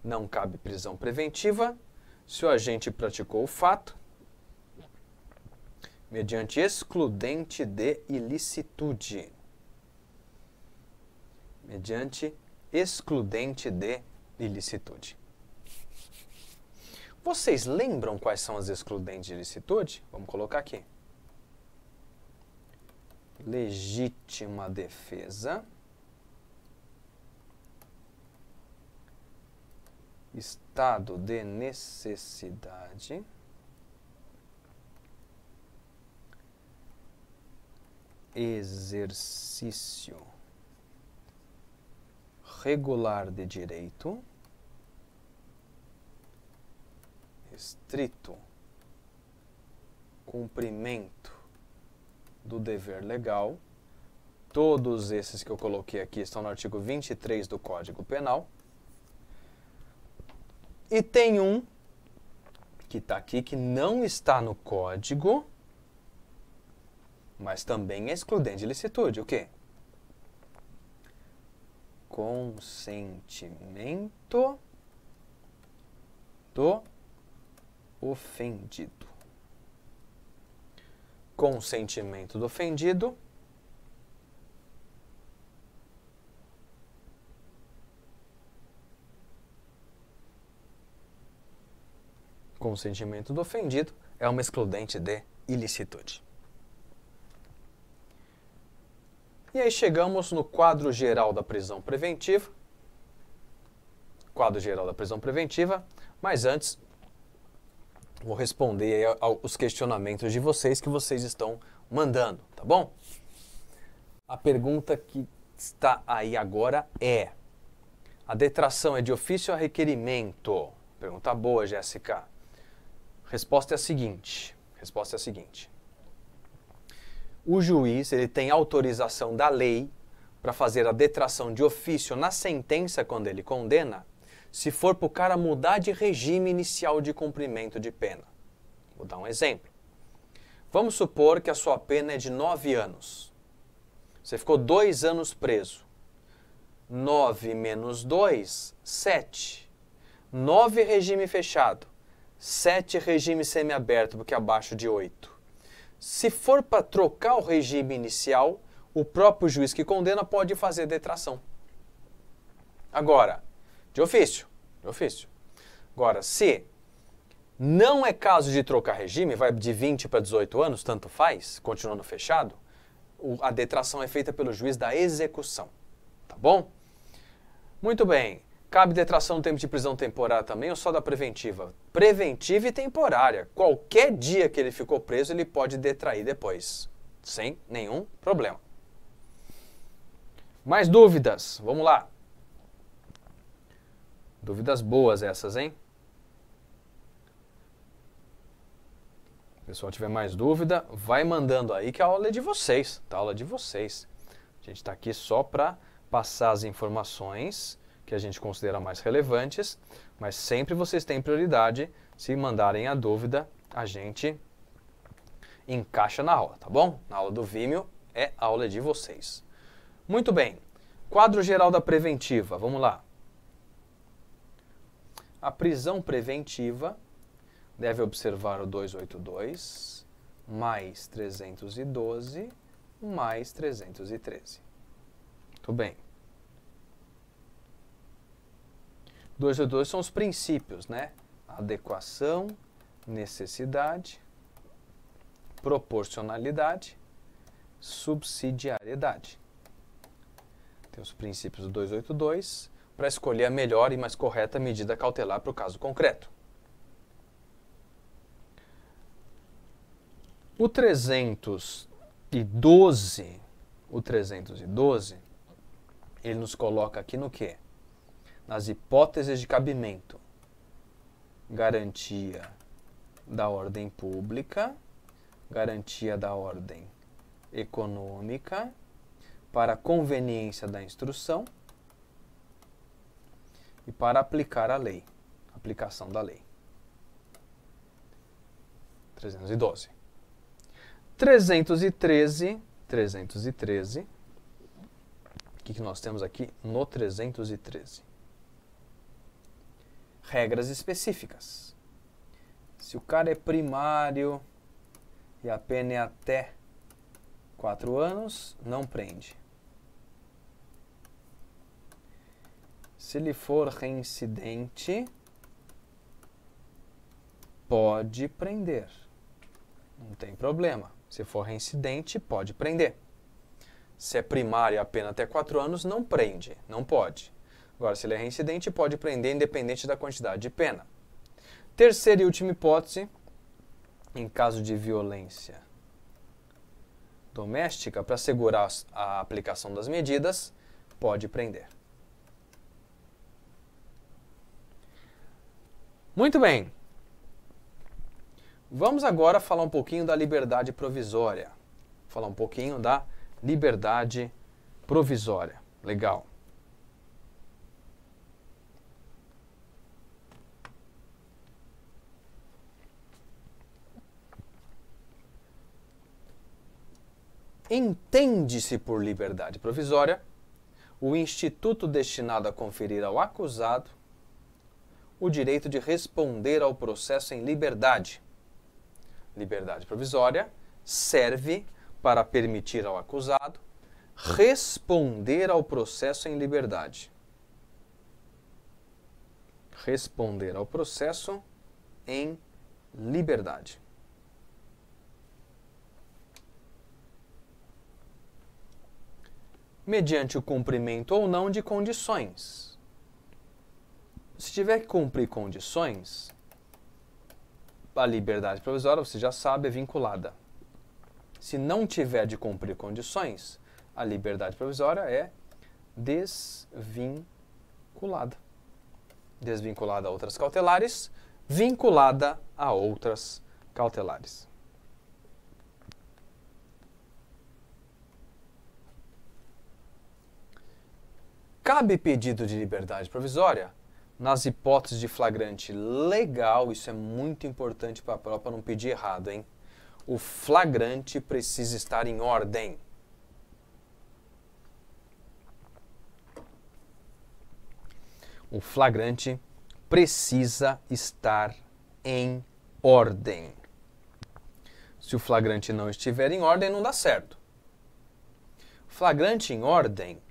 Não cabe prisão preventiva se o agente praticou o fato mediante excludente de ilicitude. Mediante excludente de ilicitude. Vocês lembram quais são as excludentes de ilicitude? Vamos colocar aqui. Legítima defesa. Estado de necessidade. Exercício regular de direito. Estrito cumprimento do dever legal. Todos esses que eu coloquei aqui estão no artigo 23 do Código Penal. E tem um que está aqui que não está no Código, mas também é excludente de licitude. O quê? Consentimento do ofendido. Consentimento do ofendido é uma excludente de ilicitude. E aí chegamos no quadro geral da prisão preventiva. Quadro geral da prisão preventiva, mas antes Vou responder aos questionamentos de vocês que vocês estão mandando, tá bom? A pergunta que está aí agora é: a detração é de ofício ou requerimento? Pergunta boa, Jéssica. Resposta é a seguinte. O juiz ele tem autorização da lei para fazer a detração de ofício na sentença quando ele condena, se for para o cara mudar de regime inicial de cumprimento de pena. Vou dar um exemplo. Vamos supor que a sua pena é de 9 anos. Você ficou 2 anos preso. 9 menos 2, 7. 9 regime fechado. 7 regime semiaberto, porque é abaixo de 8. Se for para trocar o regime inicial, o próprio juiz que condena pode fazer detração. Agora, de ofício. Agora, se não é caso de trocar regime, vai de 20 para 18 anos, tanto faz, continuando fechado, a detração é feita pelo juiz da execução. Tá bom? Muito bem. Cabe detração no tempo de prisão temporária também ou só da preventiva? Preventiva e temporária. Qualquer dia que ele ficou preso, ele pode detrair depois, sem nenhum problema. Mais dúvidas? Vamos lá. Dúvidas boas essas, hein? Se o pessoal tiver mais dúvida, vai mandando aí que a aula é de vocês. Tá? A aula é de vocês. A gente está aqui só para passar as informações que a gente considera mais relevantes, mas sempre vocês têm prioridade. Se mandarem a dúvida, a gente encaixa na aula, tá bom? Na aula do Vimeo, a aula é de vocês. Muito bem. Quadro geral da preventiva. Vamos lá. A prisão preventiva deve observar o 282 mais 312 mais 313. Muito bem. 282 são os princípios, né? Adequação, necessidade, proporcionalidade, subsidiariedade. Tem os princípios do 282 para escolher a melhor e mais correta medida cautelar para o caso concreto. O 312, ele nos coloca aqui no quê? Nas hipóteses de cabimento. Garantia da ordem pública, garantia da ordem econômica, para conveniência da instrução e para aplicar a lei, aplicação da lei. 312. 313, o que nós temos aqui no 313? Regras específicas. Se o cara é primário e a pena é até 4 anos, não prende. Se ele for reincidente, pode prender. Não tem problema. Se for reincidente, pode prender. Se é primário a pena até 4 anos, não prende, não pode. Agora, se ele é reincidente, pode prender independente da quantidade de pena. Terceira e última hipótese, em caso de violência doméstica, para assegurar a aplicação das medidas, pode prender. Muito bem. Vamos agora falar um pouquinho da liberdade provisória. Falar um pouquinho da liberdade provisória. Legal. Entende-se por liberdade provisória o instituto destinado a conferir ao acusado o direito de responder ao processo em liberdade. Liberdade provisória serve para permitir ao acusado responder ao processo em liberdade. Responder ao processo em liberdade. Mediante o cumprimento ou não de condições. Se tiver que cumprir condições, a liberdade provisória, você já sabe, é vinculada. Se não tiver de cumprir condições, a liberdade provisória é desvinculada. Desvinculada a outras cautelares, vinculada a outras cautelares. Cabe pedido de liberdade provisória nas hipóteses de flagrante legal, isso é muito importante para a prova, para não pedir errado, hein? O flagrante precisa estar em ordem. O flagrante precisa estar em ordem. Se o flagrante não estiver em ordem, não dá certo. Flagrante em ordem,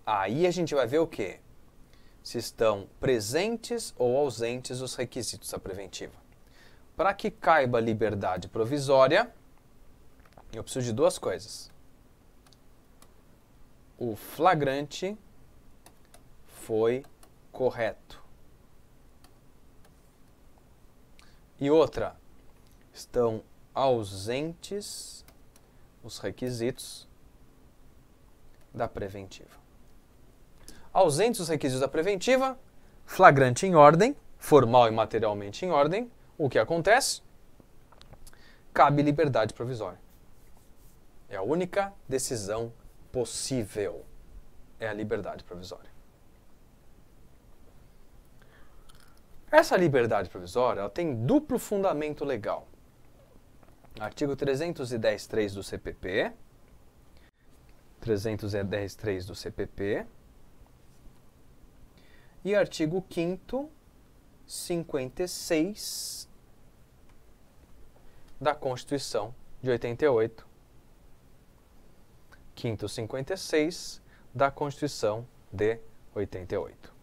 aí a gente vai ver o quê? Se estão presentes ou ausentes os requisitos da preventiva. Para que caiba a liberdade provisória, eu preciso de duas coisas. O flagrante foi correto. E outra, estão ausentes os requisitos da preventiva. Ausentes os requisitos da preventiva, flagrante em ordem, formal e materialmente em ordem, o que acontece? Cabe liberdade provisória. É a única decisão possível, é a liberdade provisória. Essa liberdade provisória ela tem duplo fundamento legal. Artigo 310.3 do CPP, 310.3 do CPP, e artigo 5º, 56 da Constituição de 88. 5º 56 da Constituição de 88.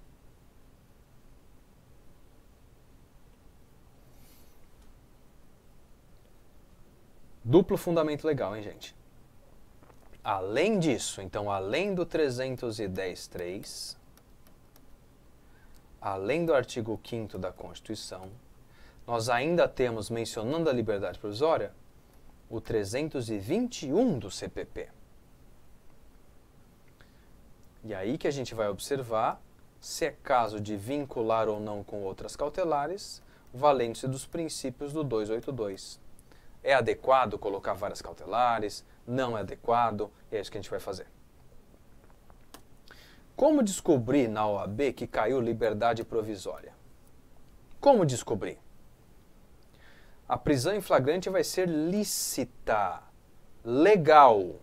Duplo fundamento legal, hein, gente? Além disso, então, além do 310.3, além do artigo 5º da Constituição, nós ainda temos, mencionando a liberdade provisória, o 321 do CPP. E aí que a gente vai observar se é caso de vincular ou não com outras cautelares, valendo-se dos princípios do 282. É adequado colocar várias cautelares? Não é adequado? E é isso que a gente vai fazer. Como descobrir na OAB que caiu liberdade provisória? Como descobrir? A prisão em flagrante vai ser lícita, legal.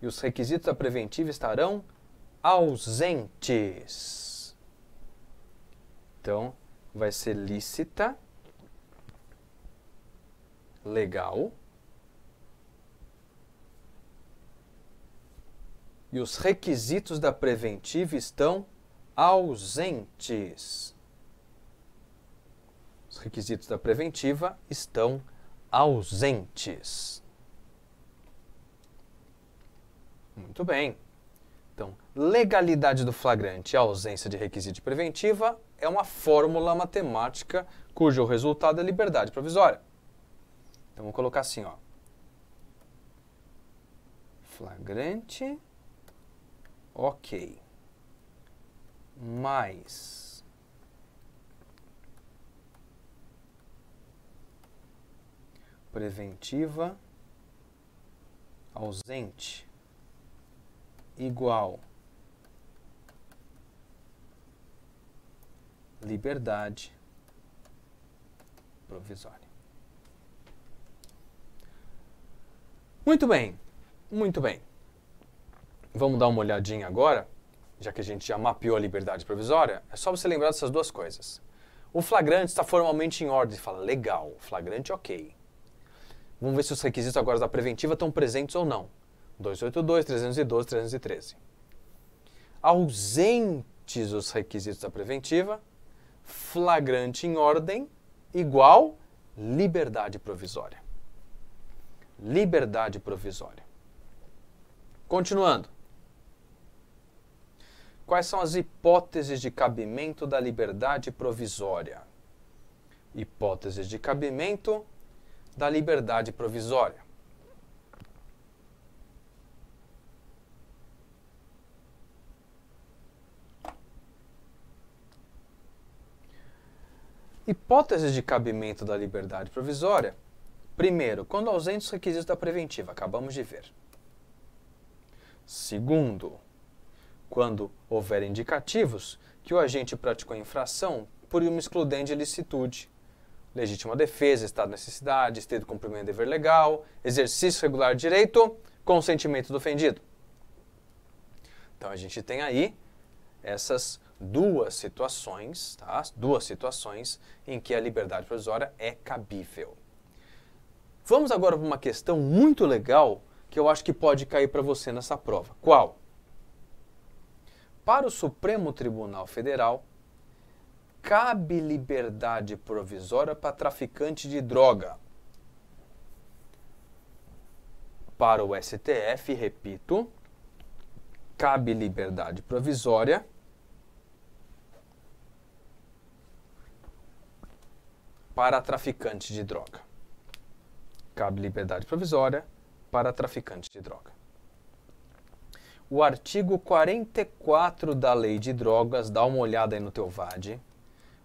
E os requisitos da preventiva estarão ausentes. Então, vai ser lícita, legal, e os requisitos da preventiva estão ausentes. Os requisitos da preventiva estão ausentes. Muito bem. Então, legalidade do flagrante e ausência de requisito de preventiva é uma fórmula matemática cujo resultado é liberdade provisória. Então, vou colocar assim, ó. Flagrante, ok, mais preventiva ausente igual liberdade provisória. Muito bem, muito bem. Vamos dar uma olhadinha agora, já que a gente já mapeou a liberdade provisória, é só você lembrar dessas duas coisas. O flagrante está formalmente em ordem, fala, legal, flagrante ok. Vamos ver se os requisitos agora da preventiva estão presentes ou não. 282, 312, 313. Ausentes os requisitos da preventiva, flagrante em ordem, igual liberdade provisória. Liberdade provisória. Continuando. Quais são as hipóteses de cabimento da liberdade provisória? Hipótese de cabimento da liberdade provisória. Hipótese de cabimento da liberdade provisória. Primeiro, quando ausentes os requisitos da preventiva, acabamos de ver. Segundo, quando houver indicativos que o agente praticou a infração por uma excludente de ilicitude, legítima defesa, estado de necessidade, estrito cumprimento de dever legal, exercício regular de direito, consentimento do ofendido. Então a gente tem aí essas duas situações, tá? Duas situações em que a liberdade provisória é cabível. Vamos agora para uma questão muito legal que eu acho que pode cair para você nessa prova. Qual? Para o Supremo Tribunal Federal, cabe liberdade provisória para traficante de droga. Para o STF, repito, cabe liberdade provisória para traficante de droga. Cabe liberdade provisória para traficante de droga. O artigo 44 da Lei de Drogas, dá uma olhada aí no teu VAD.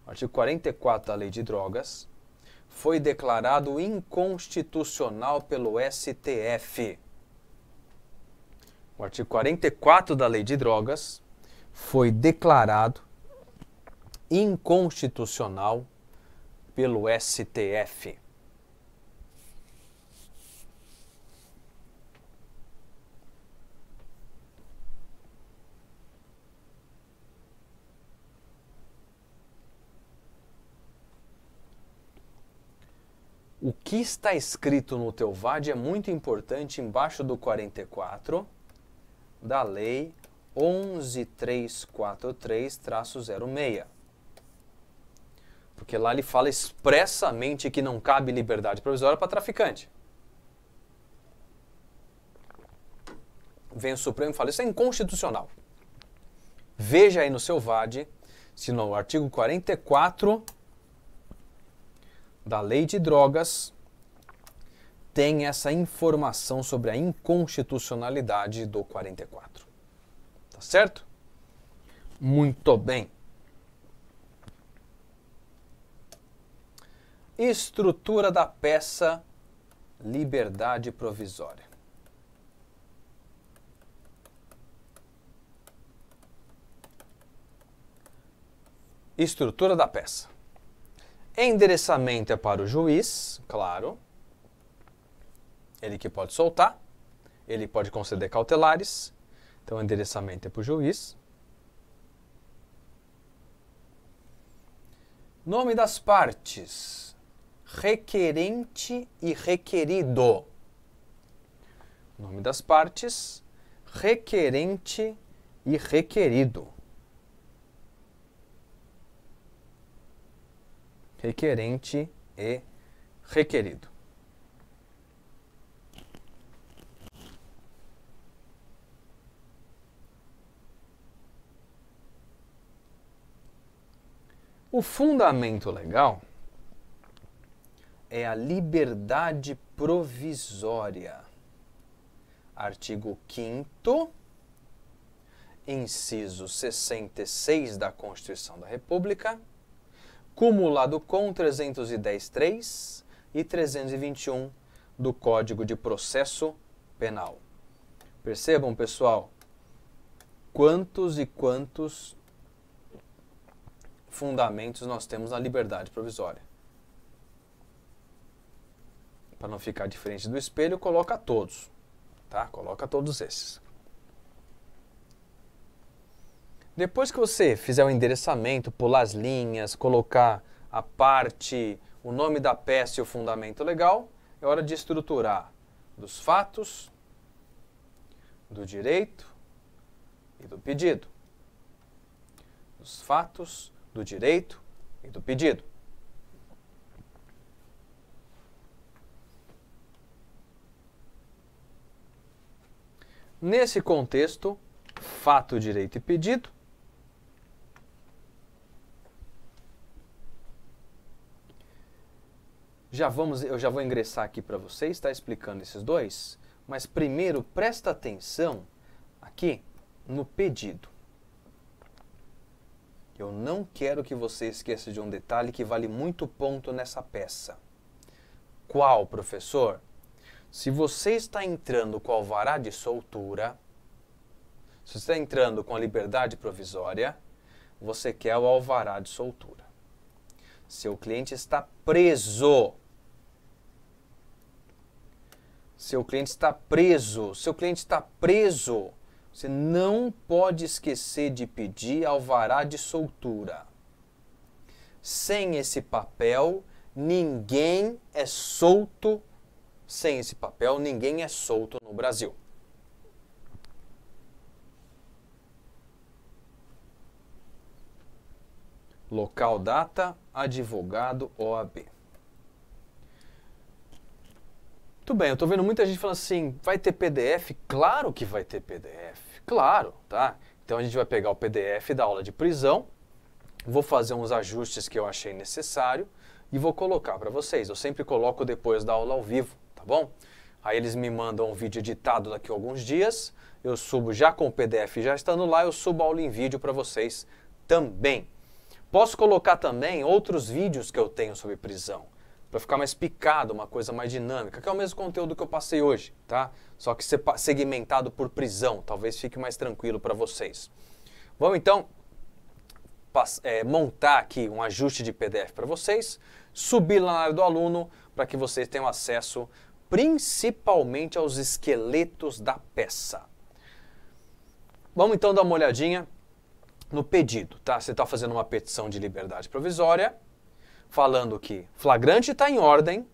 O artigo 44 da Lei de Drogas foi declarado inconstitucional pelo STF. O artigo 44 da Lei de Drogas foi declarado inconstitucional pelo STF. O que está escrito no teu VAD é muito importante embaixo do 44 da Lei 11.343-06. Porque lá ele fala expressamente que não cabe liberdade provisória para traficante. Vem o Supremo e fala, isso é inconstitucional. Veja aí no seu VAD se no artigo 44 da Lei de Drogas tem essa informação sobre a inconstitucionalidade do 44. Tá certo? Muito bem. Estrutura da peça liberdade provisória. Estrutura da peça. Endereçamento é para o juiz, claro. Ele que pode soltar. Ele pode conceder cautelares. Então, endereçamento é para o juiz. Nome das partes. Requerente e requerido. Nome das partes. Requerente e requerido. Requerente e requerido. O fundamento legal é a liberdade provisória. Artigo 5º, inciso 66 da Constituição da República, cumulado com 310.3 e 321 do Código de Processo Penal. Percebam, pessoal, quantos e quantos fundamentos nós temos na liberdade provisória. Para não ficar diferente do espelho, coloca todos, tá? Coloca todos esses. Depois que você fizer o endereçamento, pular as linhas, colocar a parte, o nome da peça e o fundamento legal, é hora de estruturar dos fatos, do direito e do pedido. Dos fatos, do direito e do pedido. Nesse contexto, fato, direito e pedido, eu já vou ingressar aqui para vocês, tá explicando esses dois, mas primeiro presta atenção aqui no pedido. Eu não quero que você esqueça de um detalhe que vale muito ponto nessa peça. Qual, professor? Se você está entrando com alvará de soltura, se você está entrando com a liberdade provisória, você quer o alvará de soltura. Seu cliente está preso. Seu cliente está preso. Seu cliente está preso. Você não pode esquecer de pedir alvará de soltura. Sem esse papel, ninguém é solto. Sem esse papel, ninguém é solto no Brasil. Local, data, advogado, OAB. Tudo bem, eu estou vendo muita gente falando assim, vai ter PDF? Claro que vai ter PDF, claro, tá? Então a gente vai pegar o PDF da aula de prisão, vou fazer uns ajustes que eu achei necessário e vou colocar para vocês. Eu sempre coloco depois da aula ao vivo, tá bom? Aí eles me mandam um vídeo editado daqui a alguns dias, eu subo já com o PDF já estando lá, eu subo a aula em vídeo para vocês também. Posso colocar também outros vídeos que eu tenho sobre prisão, para ficar mais picado, uma coisa mais dinâmica, que é o mesmo conteúdo que eu passei hoje, tá? Só que segmentado por prisão, talvez fique mais tranquilo para vocês. Vamos então montar aqui um ajuste de PDF para vocês, subir lá na área do aluno, para que vocês tenham acesso principalmente aos esqueletos da peça. Vamos então dar uma olhadinha no pedido, tá? Você está fazendo uma petição de liberdade provisória, falando que flagrante está em ordem,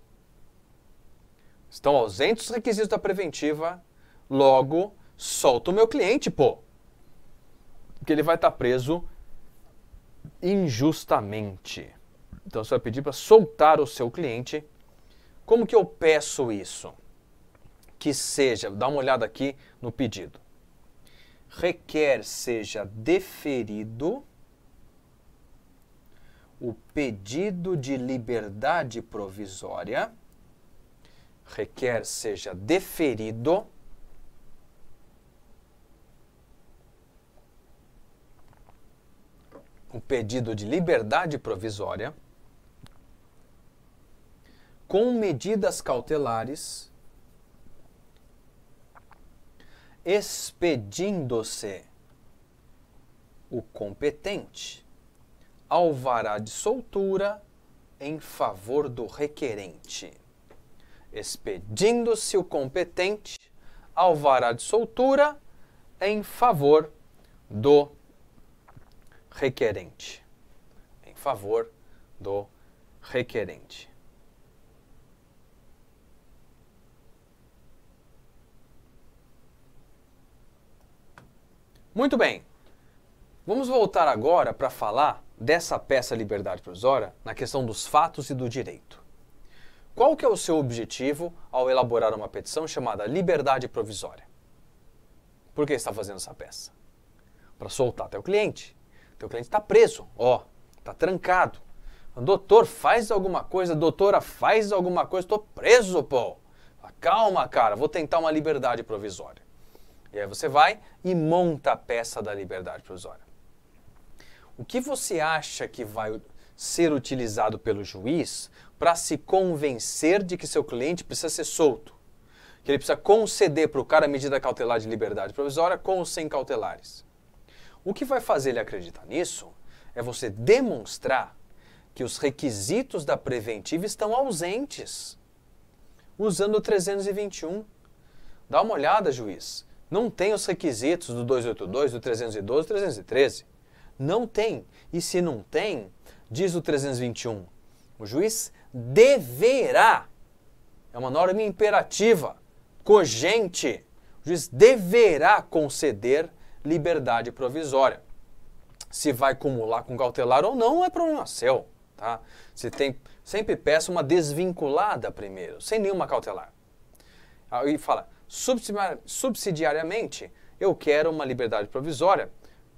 estão ausentes os requisitos da preventiva, logo, solta o meu cliente, pô. Porque ele vai estar preso injustamente. Então você vai pedir para soltar o seu cliente. Como que eu peço isso? Que seja, dá uma olhada aqui no pedido. Requer seja deferido o pedido de liberdade provisória, requer seja deferido o pedido de liberdade provisória com medidas cautelares, expedindo-se o competente alvará de soltura em favor do requerente. Expedindo-se o competente alvará de soltura em favor do requerente. Em favor do requerente. Muito bem. Vamos voltar agora para falar dessa peça Liberdade Provisória na questão dos fatos e do direito. Qual que é o seu objetivo ao elaborar uma petição chamada liberdade provisória? Por que você está fazendo essa peça? Para soltar teu cliente. Teu cliente está preso, ó, está trancado. Doutor, faz alguma coisa, doutora, faz alguma coisa, estou preso, pô. Calma, cara, vou tentar uma liberdade provisória. E aí você vai e monta a peça da liberdade provisória. O que você acha que vai ser utilizado pelo juiz para se convencer de que seu cliente precisa ser solto? Que ele precisa conceder para o cara a medida cautelar de liberdade provisória com ou sem cautelares. O que vai fazer ele acreditar nisso é você demonstrar que os requisitos da preventiva estão ausentes, usando o 321. Dá uma olhada, juiz. Não tem os requisitos do 282, do 312, do 313. Não tem. E se não tem, diz o 321, o juiz deverá, é uma norma imperativa, cogente, o juiz deverá conceder liberdade provisória. Se vai acumular com cautelar ou não, é problema seu, tá? Sempre peça uma desvinculada primeiro, sem nenhuma cautelar. Aí fala, subsidiariamente, eu quero uma liberdade provisória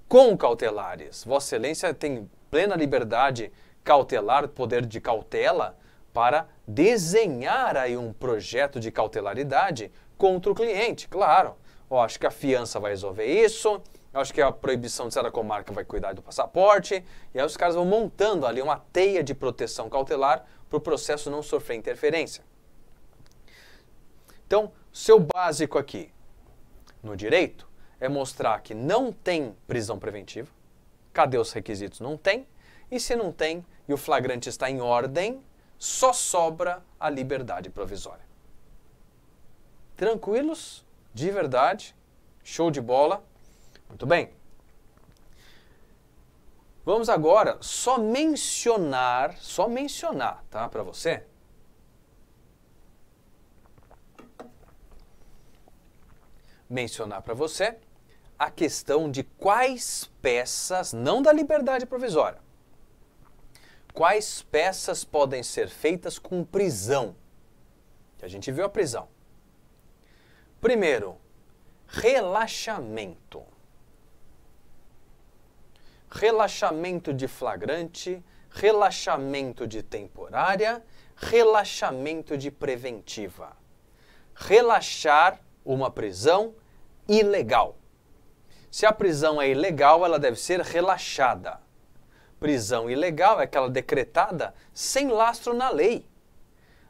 com cautelares. Vossa Excelência tem plena liberdade cautelar, poder de cautela, para desenhar aí um projeto de cautelaridade contra o cliente, claro. Ó, acho que a fiança vai resolver isso, acho que a proibição de certa comarca vai cuidar do passaporte, e aí os caras vão montando ali uma teia de proteção cautelar para o processo não sofrer interferência. Então, seu básico aqui no direito é mostrar que não tem prisão preventiva. Cadê os requisitos? Não tem. E se não tem e o flagrante está em ordem, só sobra a liberdade provisória. Tranquilos? De verdade? Show de bola? Muito bem. Vamos agora só mencionar, tá, para você. Mencionar para você a questão de quais peças, não da liberdade provisória, quais peças podem ser feitas com prisão. Que a gente viu a prisão. Primeiro, relaxamento. Relaxamento de flagrante, relaxamento de temporária, relaxamento de preventiva. Relaxar uma prisão ilegal. Se a prisão é ilegal, ela deve ser relaxada. Prisão ilegal é aquela decretada sem lastro na lei.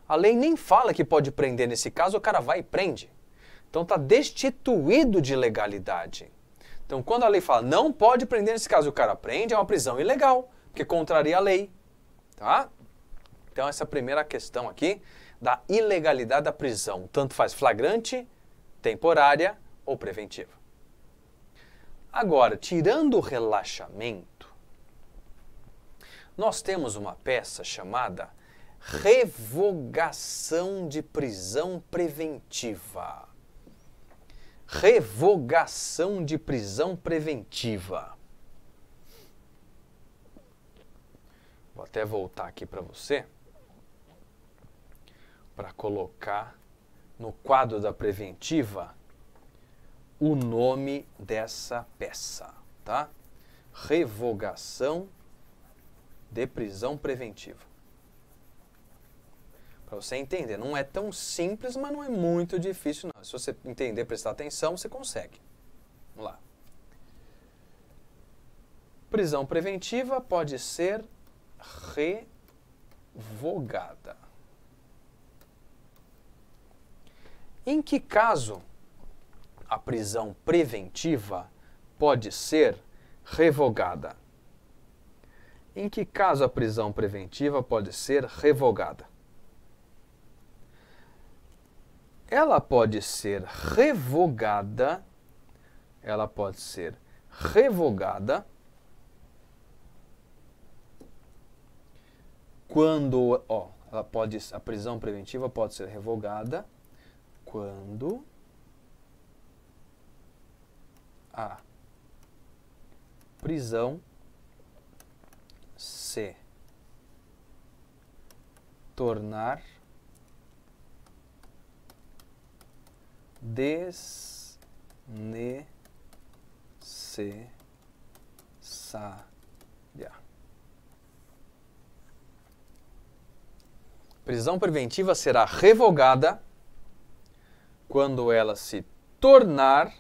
A lei nem fala que pode prender nesse caso, o cara vai e prende. Então está destituído de legalidade. Então quando a lei fala não pode prender nesse caso, o cara prende, é uma prisão ilegal, porque contraria a lei. Tá? Então essa é a primeira questão aqui da ilegalidade da prisão. Tanto faz flagrante, temporária ou preventiva. Agora, tirando o relaxamento, nós temos uma peça chamada revogação de prisão preventiva. Revogação de prisão preventiva. Vou até voltar aqui para você, para colocar no quadro da preventiva o nome dessa peça, tá? Revogação de prisão preventiva. Para você entender, não é tão simples, mas não é muito difícil não. Se você entender, prestar atenção, você consegue. Vamos lá. Prisão preventiva pode ser revogada. Em que caso a prisão preventiva pode ser revogada? Em que caso a prisão preventiva pode ser revogada? Ela pode ser revogada, quando, a prisão preventiva pode ser revogada quando a prisão se tornar desnecessária. Prisão preventiva será revogada quando ela se tornar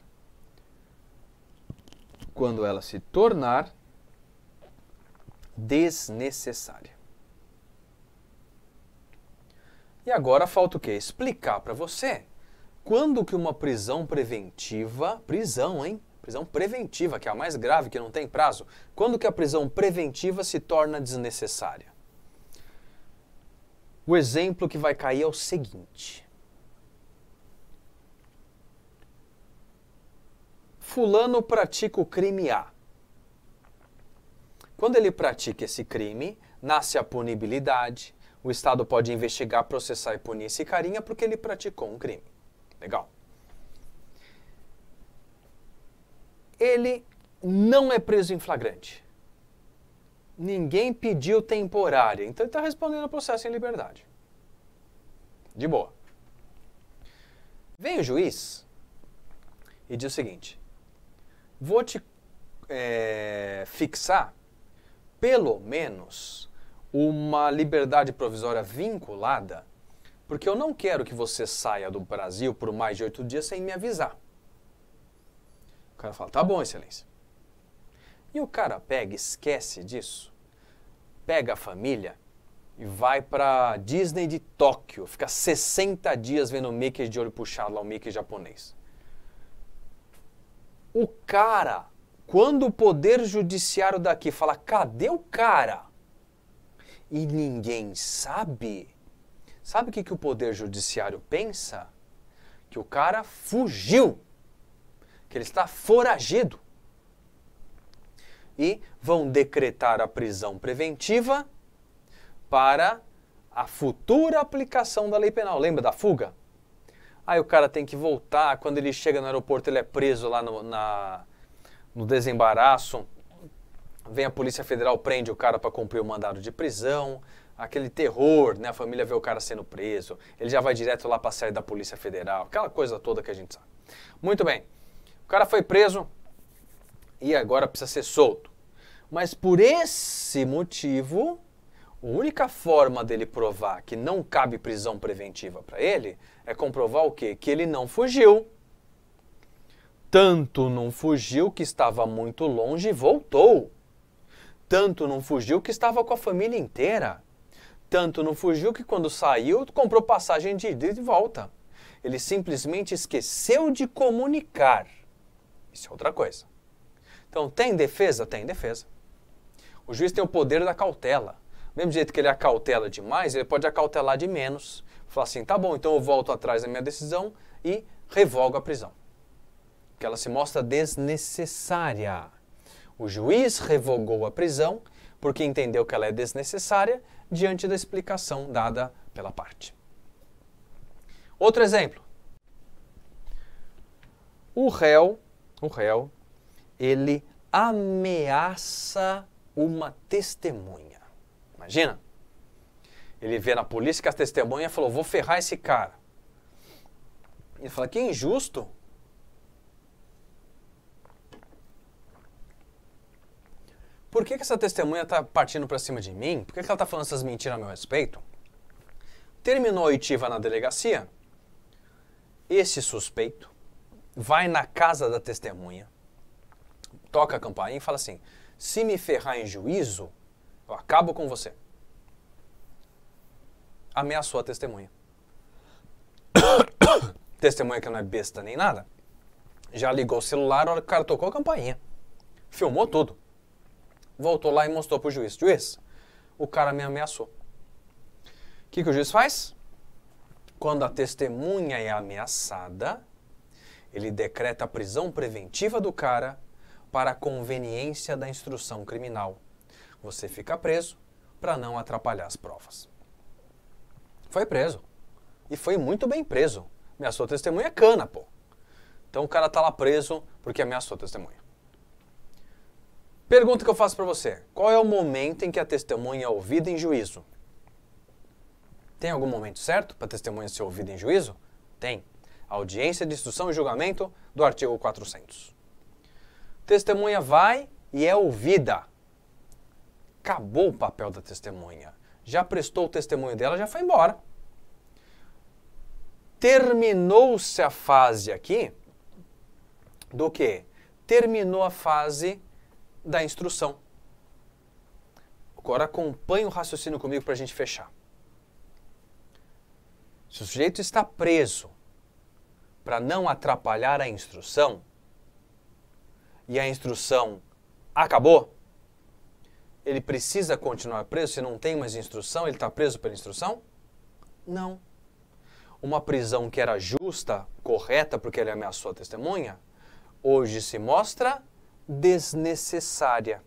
desnecessária. E agora falta o quê? Explicar para você quando que uma prisão preventiva, prisão preventiva, que é a mais grave, que não tem prazo, quando que a prisão preventiva se torna desnecessária? O exemplo que vai cair é o seguinte. Fulano pratica o crime A. Quando ele pratica esse crime, nasce a punibilidade, o Estado pode investigar, processar e punir esse carinha porque ele praticou um crime. Legal. Ele não é preso em flagrante. Ninguém pediu temporária, então ele está respondendo ao processo em liberdade. De boa. Vem o juiz e diz o seguinte: vou te fixar pelo menos uma liberdade provisória vinculada, porque eu não quero que você saia do Brasil por mais de 8 dias sem me avisar. O cara fala, tá bom, excelência. E o cara pega, esquece disso, pega a família e vai pra Disney de Tóquio, fica 60 dias vendo o Mickey de olho puxado lá, o Mickey japonês. O cara, quando o poder judiciário daqui fala, cadê o cara? E ninguém sabe. Sabe o que o poder judiciário pensa? Que o cara fugiu, que ele está foragido. E vão decretar a prisão preventiva para a futura aplicação da lei penal. Lembra da fuga? Aí o cara tem que voltar, quando ele chega no aeroporto ele é preso lá no desembaraço, vem a Polícia Federal, prende o cara para cumprir o mandado de prisão, aquele terror, né? A família vê o cara sendo preso, ele já vai direto lá para a sede da Polícia Federal, aquela coisa toda que a gente sabe. Muito bem, o cara foi preso e agora precisa ser solto. Mas por esse motivo, a única forma dele provar que não cabe prisão preventiva para ele é comprovar o quê? Que ele não fugiu. Tanto não fugiu que estava muito longe e voltou. Tanto não fugiu que estava com a família inteira. Tanto não fugiu que quando saiu comprou passagem de ida e de volta. Ele simplesmente esqueceu de comunicar. Isso é outra coisa. Então, tem defesa? Tem defesa. O juiz tem o poder da cautela. Do mesmo jeito que ele acautela demais, ele pode acautelar de menos. Falar assim, tá bom, então eu volto atrás da minha decisão e revogo a prisão. Porque ela se mostra desnecessária. O juiz revogou a prisão porque entendeu que ela é desnecessária diante da explicação dada pela parte. Outro exemplo. O réu, ele ameaça uma testemunha. Imagina. Ele vê na polícia que a testemunha falou, vou ferrar esse cara. Ele fala, que injusto. Por que essa testemunha está partindo para cima de mim? Por que ela está falando essas mentiras a meu respeito? Terminou a oitiva na delegacia, esse suspeito vai na casa da testemunha, toca a campainha e fala assim, se me ferrar em juízo, eu acabo com você. Ameaçou a testemunha. Testemunha que não é besta nem nada, já ligou o celular, a hora que o cara tocou a campainha, filmou tudo. Voltou lá e mostrou pro juiz. Juiz, o cara me ameaçou. O que o juiz faz? Quando a testemunha é ameaçada, ele decreta a prisão preventiva do cara para a conveniência da instrução criminal. Você fica preso para não atrapalhar as provas. Foi preso. E foi muito bem preso. Ameaçou a testemunha, cana, pô. Então o cara tá lá preso porque ameaçou a testemunha. Pergunta que eu faço para você. Qual é o momento em que a testemunha é ouvida em juízo? Tem algum momento certo para a testemunha ser ouvida em juízo? Tem. Audiência de instrução e julgamento do artigo 400. Testemunha vai e é ouvida. Acabou o papel da testemunha. Já prestou o testemunho dela, já foi embora. Terminou-se a fase aqui do quê? Terminou a fase da instrução. Agora acompanhe o raciocínio comigo para a gente fechar. Se o sujeito está preso para não atrapalhar a instrução e a instrução acabou, ele precisa continuar preso? Se não tem mais instrução, ele está preso pela instrução? Não. Uma prisão que era justa, correta, porque ele ameaçou a testemunha, hoje se mostra desnecessária.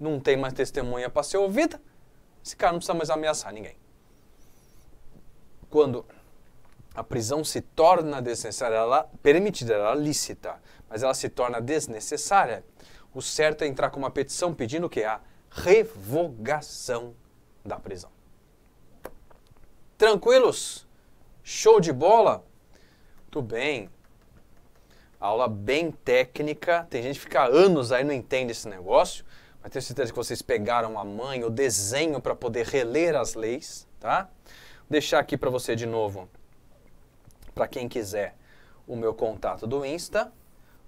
Não tem mais testemunha para ser ouvida, esse cara não precisa mais ameaçar ninguém. Quando a prisão se torna desnecessária, ela permitida, ela é lícita, mas ela se torna desnecessária, o certo é entrar com uma petição pedindo o quê? A revogação da prisão. Tranquilos? Show de bola? Tudo bem. Aula bem técnica, tem gente que fica anos aí não entende esse negócio, Mas tenho certeza que vocês pegaram a manha, o desenho para poder reler as leis, tá? Vou deixar aqui para você de novo, para quem quiser, o meu contato do Insta,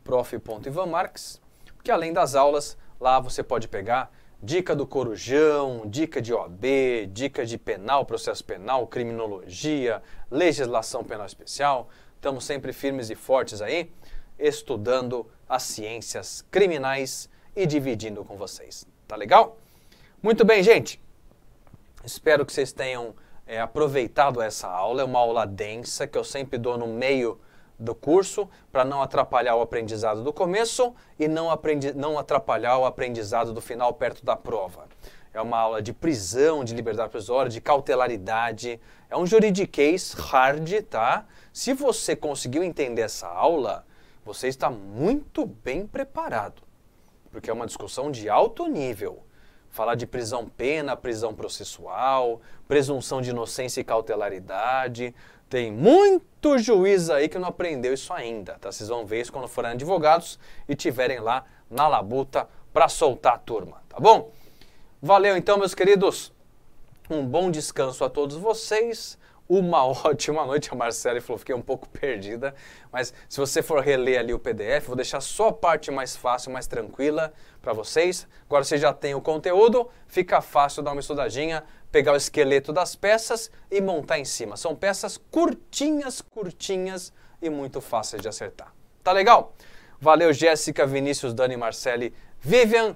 prof.ivanmarques, porque além das aulas, lá você pode pegar dica do Corujão, dica de OAB, dica de penal, processo penal, criminologia, legislação penal especial. Estamos sempre firmes e fortes aí, estudando as ciências criminais e dividindo com vocês. Tá legal? Muito bem, gente. Espero que vocês tenham aproveitado essa aula. É uma aula densa que eu sempre dou no meio do curso para não atrapalhar o aprendizado do começo e não atrapalhar o aprendizado do final perto da prova. É uma aula de prisão, de liberdade provisória, de cautelaridade. É um juridiquês hard, tá? Se você conseguiu entender essa aula, você está muito bem preparado, porque é uma discussão de alto nível. Falar de prisão-pena, prisão processual, presunção de inocência e cautelaridade. Tem muito juiz aí que não aprendeu isso ainda, tá? Vocês vão ver isso quando forem advogados e tiverem lá na labuta para soltar a turma, tá bom? Valeu então, meus queridos. Um bom descanso a todos vocês. Uma ótima noite. A Marcela falou, fiquei um pouco perdida, mas se você for reler ali o PDF, vou deixar só a parte mais fácil, mais tranquila para vocês. Agora você já tem o conteúdo, fica fácil dar uma estudadinha, pegar o esqueleto das peças e montar em cima. São peças curtinhas e muito fáceis de acertar. Tá legal? Valeu, Jéssica, Vinícius, Dani, Marcele, Vivian.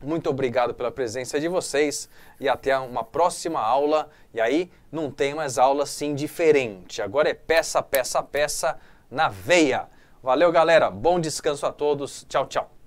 Muito obrigado pela presença de vocês e até uma próxima aula. E aí não tem mais aula assim diferente. Agora é peça na veia. Valeu, galera. Bom descanso a todos. Tchau, tchau.